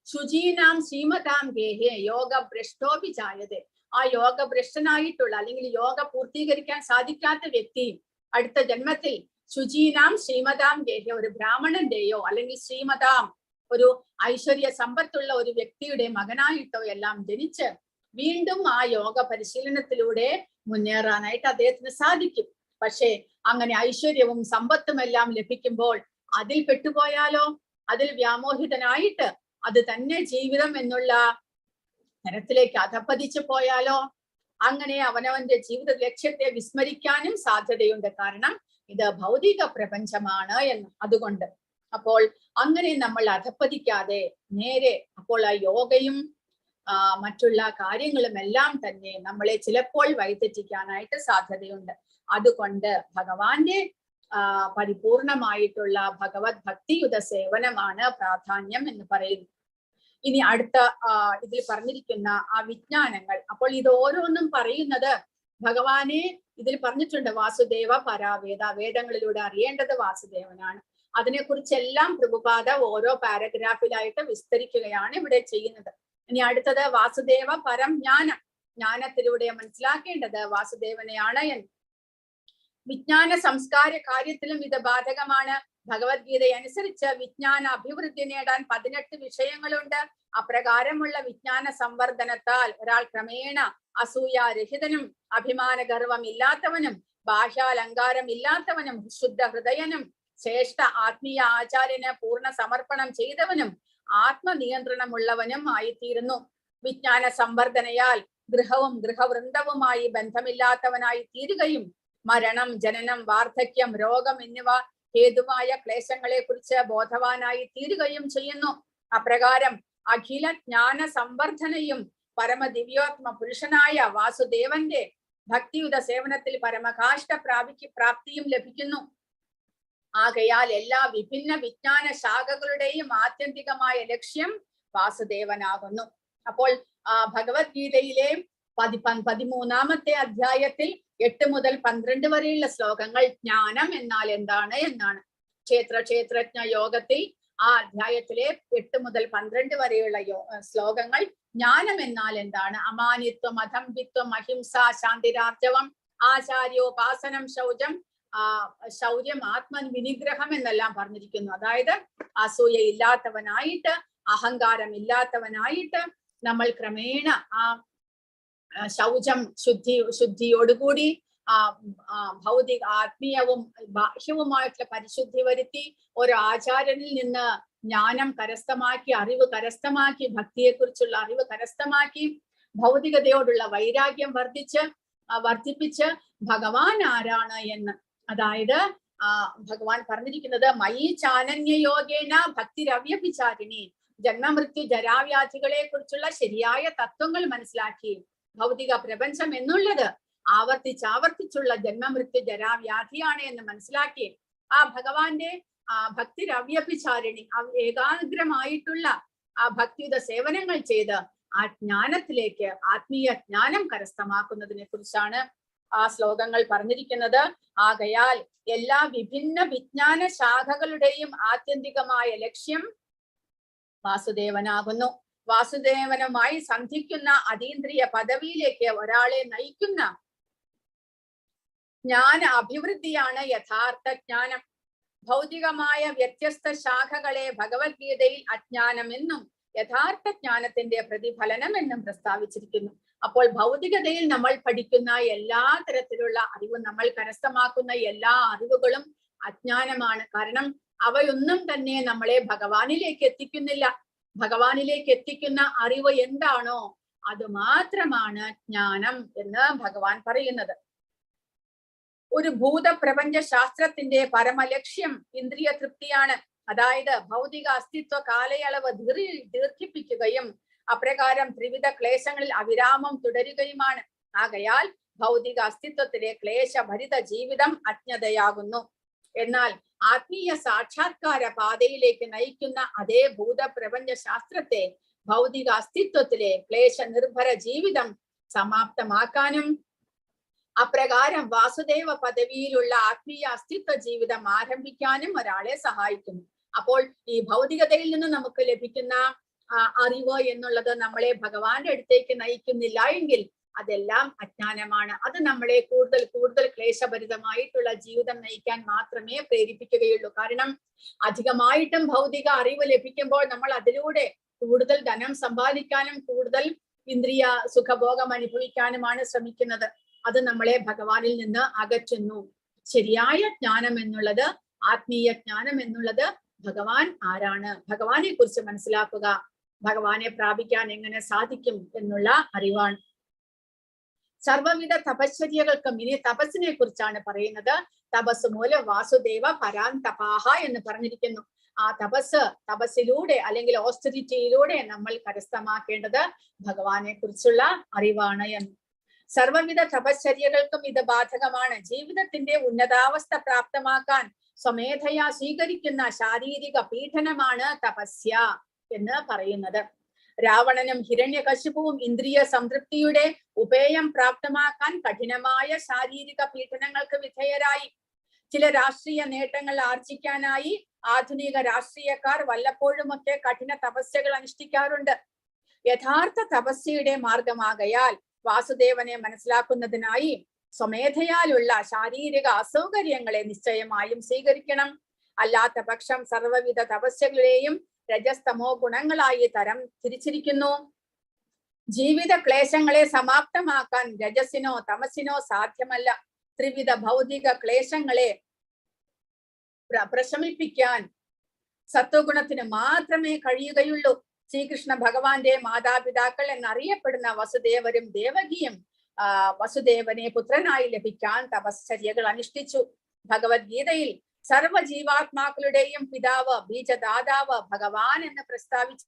ശുചീനാം ശ്രീമതാം ഗേഹേ യോഗ ഭ്രഷ്ടോപി ജായതേ. ആ യോഗ ഭ്രഷ്ടനായിട്ടുള്ള അല്ലെങ്കിൽ യോഗ പൂർത്തീകരിക്കാൻ സാധിക്കാത്ത വ്യക്തി അടുത്ത ജന്മത്തിൽ ശുചീനാം ശ്രീമതാം ഗേഹേ, ഒരു ബ്രാഹ്മണന്റെയോ അല്ലെങ്കിൽ ശ്രീമതാം ഒരു ഐശ്വര്യ സമ്പത്തുള്ള ഒരു വ്യക്തിയുടെ മകനായിട്ടോ എല്ലാം ജനിച്ച് വീണ്ടും ആ യോഗ പരിശീലനത്തിലൂടെ മുന്നേറാനായിട്ട് അദ്ദേഹത്തിന് സാധിക്കും. പക്ഷേ അങ്ങനെ ഐശ്വര്യവും സമ്പത്തും എല്ലാം ലഭിക്കുമ്പോൾ അതിൽ പെട്ടുപോയാലോ, അതിൽ വ്യാമോഹിതനായിട്ട് അത് തന്നെ ജീവിതം എന്നുള്ള തരത്തിലേക്ക് അധപ്പതിച്ചു പോയാലോ, അങ്ങനെ അവനവന്റെ ജീവിത ലക്ഷ്യത്തെ വിസ്മരിക്കാനും സാധ്യതയുണ്ട്. കാരണം ഇത് ഭൗതിക പ്രപഞ്ചമാണ് എന്ന്. അതുകൊണ്ട് അപ്പോൾ അങ്ങനെ നമ്മൾ അധപ്പതിക്കാതെ നേരെ അപ്പോൾ ആ യോഗയും മറ്റുള്ള കാര്യങ്ങളും എല്ലാം തന്നെ നമ്മളെ ചിലപ്പോൾ വഴിതെറ്റിക്കാനായിട്ട് സാധ്യതയുണ്ട്. അതുകൊണ്ട് ഭഗവാന്റെ പരിപൂർണമായിട്ടുള്ള ഭഗവത് ഭക്തിയുത സേവനമാണ് പ്രാധാന്യം എന്ന് പറയുന്നു. ഇനി അടുത്ത ഇതിൽ പറഞ്ഞിരിക്കുന്ന ആ വിജ്ഞാനങ്ങൾ, അപ്പോൾ ഇത് ഓരോന്നും പറയുന്നത് ഭഗവാനെ ഇതിൽ പറഞ്ഞിട്ടുണ്ട്. വാസുദേവ പരാവേദ, വേദങ്ങളിലൂടെ അറിയേണ്ടത് വാസുദേവനാണ്. അതിനെക്കുറിച്ചെല്ലാം പ്രഭുപാദ ഓരോ പാരഗ്രാഫിലായിട്ട് വിസ്തരിക്കുകയാണ് ഇവിടെ ചെയ്യുന്നത്. ഇനി അടുത്തത് വാസുദേവ പരം ജ്ഞാനം, ജ്ഞാനത്തിലൂടെ മനസ്സിലാക്കേണ്ടത് വാസുദേവനെയാണ് എന്ന്. വിജ്ഞാന സംസ്കാര കാര്യത്തിലും ഇത് ബാധകമാണ്. ഭഗവത്ഗീത അനുസരിച്ച് വിജ്ഞാന അഭിവൃദ്ധി നേടാൻ 18 വിഷയങ്ങളുണ്ട്. അപ്രകാരമുള്ള വിജ്ഞാന സംവർദ്ധനത്താൽ ഒരാൾ ക്രമേണ അസൂയാരഹിതനും അഭിമാനഗർവം ഇല്ലാത്തവനും ബാഹ്യാലങ്കാരം ഇല്ലാത്തവനും ശുദ്ധ ഹൃദയനും ശ്രേഷ്ഠ ആത്മീയ ആചാര്യന് പൂർണ്ണ സമർപ്പണം ചെയ്തവനും ആത്മനിയന്ത്രണമുള്ളവനും ആയിത്തീരുന്നു. വിജ്ഞാന സംവർദ്ധനയാൽ ഗൃഹവും ഗൃഹവൃന്ദവുമായി ബന്ധമില്ലാത്തവനായി തീരുകയും മരണം, ജനനം, വാർദ്ധക്യം, രോഗം എന്നിവ ഹേതുവായ ക്ലേശങ്ങളെ കുറിച്ച് ബോധവാനായി തീരുകയും ചെയ്യുന്നു. അപ്രകാരം അഖില ജ്ഞാന സംവർദ്ധനയും പരമദിവ്യോത്മ പുരുഷനായ വാസുദേവന്റെ ഭക്തിയുത സേവനത്തിൽ പരമകാഷ്ട പ്രാപ്തിയും ലഭിക്കുന്നു. ആകയാൽ എല്ലാ വിഭിന്ന വിജ്ഞാന ശാഖകളുടെയും ആത്യന്തികമായ ലക്ഷ്യം വാസുദേവനാകുന്നു. അപ്പോൾ ഭഗവത്ഗീതയിലെ 13-ാമത്തെ അധ്യായത്തിൽ 8 മുതൽ 12 വരെയുള്ള ശ്ലോകങ്ങൾ ജ്ഞാനം എന്നാൽ എന്താണ് എന്നാണ്. ക്ഷേത്രജ്ഞ യോഗത്തിൽ ആ അധ്യായത്തിലെ 8 മുതൽ 12 വരെയുള്ള ശ്ലോകങ്ങൾ ജ്ഞാനം എന്നാൽ എന്താണ്, അമാനിത്വം, അധംബിത്വം, അഹിംസ, ശാന്തിരാർജവം, ആചാര്യോപാസനം, ശൗര്യം, ആത്മവിനിഗ്രഹം എന്നെല്ലാം പറഞ്ഞിരിക്കുന്നു. അതായത് അസൂയ ഇല്ലാത്തവനായിട്ട്, അഹങ്കാരം ഇല്ലാത്തവനായിട്ട് നമ്മൾ ക്രമേണ ആ ശൗചം ശുദ്ധിയോടുകൂടി ഭൗതിക ആത്മീയവും ബാഹ്യവുമായിട്ടുള്ള പരിശുദ്ധി വരുത്തി ഒരു ആചാര്യനിൽ നിന്ന് ജ്ഞാനം കരസ്ഥമാക്കി, അറിവ് കരസ്ഥമാക്കി, ഭക്തിയെക്കുറിച്ചുള്ള അറിവ് കരസ്ഥമാക്കി, ഭൗതികതയോടുള്ള വൈരാഗ്യം വർദ്ധിപ്പിച്ച് ഭഗവാൻ ആരാണ് എന്ന്, അതായത് ഭഗവാൻ പറഞ്ഞിരിക്കുന്നത് മയി ചാനന്യയോഗേന ഭക്തിരവ്യഭിചാരിണി, ജന്മമൃത്യു ജരാവ്യാധികളെ കുറിച്ചുള്ള ശരിയായ തത്വങ്ങൾ മനസ്സിലാക്കി, ഭൗതിക പ്രപഞ്ചം എന്നുള്ളത് ആവർത്തിച്ചുള്ള ജന്മമൃത്യു ജരാവ്യാധിയാണ് എന്ന് മനസ്സിലാക്കി, ആ ഭഗവാന്റെ ഭക്തിരവ്യഭിചാരിണി ഏകാഗ്രമായിട്ടുള്ള ആ ഭക്തിയുത സേവനങ്ങൾ ചെയ്ത് ആ ജ്ഞാനത്തിലേക്ക്, ആത്മീയ ജ്ഞാനം കരസ്ഥമാക്കുന്നതിനെ കുറിച്ചാണ് ആ ശ്ലോകങ്ങൾ പറഞ്ഞിരിക്കുന്നത്. ആകയാൽ എല്ലാ വിഭിന്ന വിജ്ഞാന ശാഖകളുടെയും ആത്യന്തികമായ ലക്ഷ്യം വാസുദേവനാകുന്നു. വാസുദേവനുമായി സന്ധിക്കുന്ന അതീന്ദ്രിയ പദവിയിലേക്ക് ഒരാളെ നയിക്കുന്ന ജ്ഞാന അഭിവൃദ്ധിയാണ് യഥാർത്ഥ ജ്ഞാനം. ഭൗതികമായ വ്യത്യസ്ത ശാഖകളെ ഭഗവത്ഗീതയിൽ അജ്ഞാനം എന്നും യഥാർത്ഥ ജ്ഞാനത്തിന്റെ പ്രതിഫലനം എന്നും പ്രസ്താവിച്ചിരിക്കുന്നു. അപ്പോൾ ഭൗതികതയിൽ നമ്മൾ പഠിക്കുന്ന എല്ലാ തരത്തിലുള്ള അറിവും, നമ്മൾ കരസ്ഥമാക്കുന്ന എല്ലാ അറിവുകളും അജ്ഞാനമാണ്. കാരണം അവയൊന്നും തന്നെ നമ്മളെ ഭഗവാനിലേക്ക് എത്തിക്കുന്നില്ല. ഭഗവാനിലേക്ക് എത്തിക്കുന്ന അറിവ് എന്താണോ അത് മാത്രമാണ് ജ്ഞാനം എന്ന് ഭഗവാൻ പറയുന്നത്. ഒരു ഭൂതപ്രപഞ്ച ശാസ്ത്രത്തിന്റെ പരമലക്ഷ്യം ഇന്ദ്രിയ തൃപ്തിയാണ്. അതായത് ഭൗതിക അസ്തിത്വ കാലയളവ് ദീർഘിപ്പിക്കുകയും അപ്രകാരം ത്രിവിധ ക്ലേശങ്ങളിൽ അവിരാമം തുടരുകയുമാണ്. ആകയാൽ ഭൗതിക അസ്തിത്വത്തിലെ ക്ലേശഭരിത ജീവിതം അജ്ഞതയാകുന്നു. എന്നാൽ ആത്മീയ സാക്ഷാത്കാര പാതയിലേക്ക് നയിക്കുന്ന അതേ ഭൂതപ്രപഞ്ച ശാസ്ത്രത്തെ ഭൗതിക അസ്തിത്വത്തിലെ ക്ലേശ നിർഭര ജീവിതം സമാപ്തമാക്കാനും അപ്രകാരം വാസുദേവ പദവിയിലുള്ള ആത്മീയ അസ്തിത്വ ജീവിതം ആരംഭിക്കാനും ഒരാളെ സഹായിക്കുന്നു. അപ്പോൾ ഈ ഭൗതികതയിൽ നിന്ന് നമുക്ക് ലഭിക്കുന്ന അറിവ് എന്നുള്ളത് നമ്മളെ ഭഗവാന്റെ അടുത്തേക്ക് നയിക്കുന്നില്ല എങ്കിൽ അതെല്ലാം അജ്ഞാനമാണ്. അത് നമ്മളെ കൂടുതൽ ക്ലേശഭരിതമായിട്ടുള്ള ജീവിതം നയിക്കാൻ മാത്രമേ പ്രേരിപ്പിക്കുകയുള്ളൂ. കാരണം അധികമായിട്ടും ഭൗതിക അറിവ് ലഭിക്കുമ്പോൾ നമ്മൾ അതിലൂടെ കൂടുതൽ ധനം സമ്പാദിക്കാനും കൂടുതൽ ഇന്ദ്രിയ സുഖഭോഗം അനുഭവിക്കാനുമാണ് ശ്രമിക്കുന്നത്. അത് നമ്മളെ ഭഗവാനിൽ നിന്ന് അകറ്റുന്നു. ശരിയായ ജ്ഞാനം എന്നുള്ളത്, ആത്മീയ ജ്ഞാനം എന്നുള്ളത് ഭഗവാൻ ആരാണ്, ഭഗവാനെ കുറിച്ച് മനസ്സിലാക്കുക, ഭഗവാനെ പ്രാപിക്കാൻ എങ്ങനെ സാധിക്കും എന്നുള്ള അറിവാണ്. സർവവിധ തപശ്ചര്യകൾക്കും ഇനി തപസ്സിനെ കുറിച്ചാണ് പറയുന്നത്. തപസ് മൂലം വാസുദേവ പരാന്തപാഹ എന്ന് പറഞ്ഞിരിക്കുന്നു. ആ തപസ്സിലൂടെ അല്ലെങ്കിൽ ഓസ്റ്ററിറ്റിയിലൂടെ നമ്മൾ കരസ്ഥമാക്കേണ്ടത് ഭഗവാനെ കുറിച്ചുള്ള അറിവാണ് എന്ന്. സർവവിധ തപശ്ചര്യകൾക്കും ഇത് ബാധകമാണ്. ജീവിതത്തിന്റെ ഉന്നതാവസ്ഥ പ്രാപ്തമാക്കാൻ സ്വമേധയാ സ്വീകരിക്കുന്ന ശാരീരിക പീഡനമാണ് തപസ്യ എന്ന് പറയുന്നത്. രാവണനും ഹിരണ്യകശിപുവും ഇന്ദ്രിയ സംതൃപ്തിയുടെ ഉപേയം പ്രാപ്തമാക്കാൻ കഠിനമായ ശാരീരിക പീഡനങ്ങൾക്ക് വിധേയരായി. ചില രാഷ്ട്രീയ നേട്ടങ്ങൾ ആർജിക്കാനായി ആധുനിക രാഷ്ട്രീയക്കാർ വല്ലപ്പോഴുമൊക്കെ കഠിന തപസ്യകൾ അനുഷ്ഠിക്കാറുണ്ട്. യഥാർത്ഥ തപസ്യയുടെ മാർഗമാകയാൽ വാസുദേവനെ മനസ്സിലാക്കുന്നതിനായി സ്വമേധയാലുള്ള ശാരീരിക അസൗകര്യങ്ങളെ നിശ്ചയമായും സ്വീകരിക്കണം. അല്ലാത്ത പക്ഷം സർവവിധ തപസ്യകളെയും രജസ്തമോ ഗുണങ്ങളായി തരം തിരിച്ചിരിക്കുന്നു. ജീവിത ക്ലേശങ്ങളെ സമാപ്തമാക്കാൻ രജസിനോ തമസിനോ സാധ്യമല്ല. ത്രിവിധ ഭൗതിക ക്ലേശങ്ങളെ പ്രശമിപ്പിക്കാൻ സത്വഗുണത്തിന് മാത്രമേ കഴിയുകയുള്ളൂ. ശ്രീകൃഷ്ണ ഭഗവാന്റെ മാതാപിതാക്കൾ എന്നറിയപ്പെടുന്ന വസുദേവരും ദേവകിയും വസുദേവനെ പുത്രനായി ലഭിക്കാൻ തപശ്ചര്യകൾ അനുഷ്ഠിച്ചു. ഭഗവത്ഗീതയിൽ സർവ്വജീവാത്മാക്കളുടെയും പിതാവ് ബീജദാതാവ് ഭഗവാൻ എന്ന് പ്രസ്താവിച്ചു.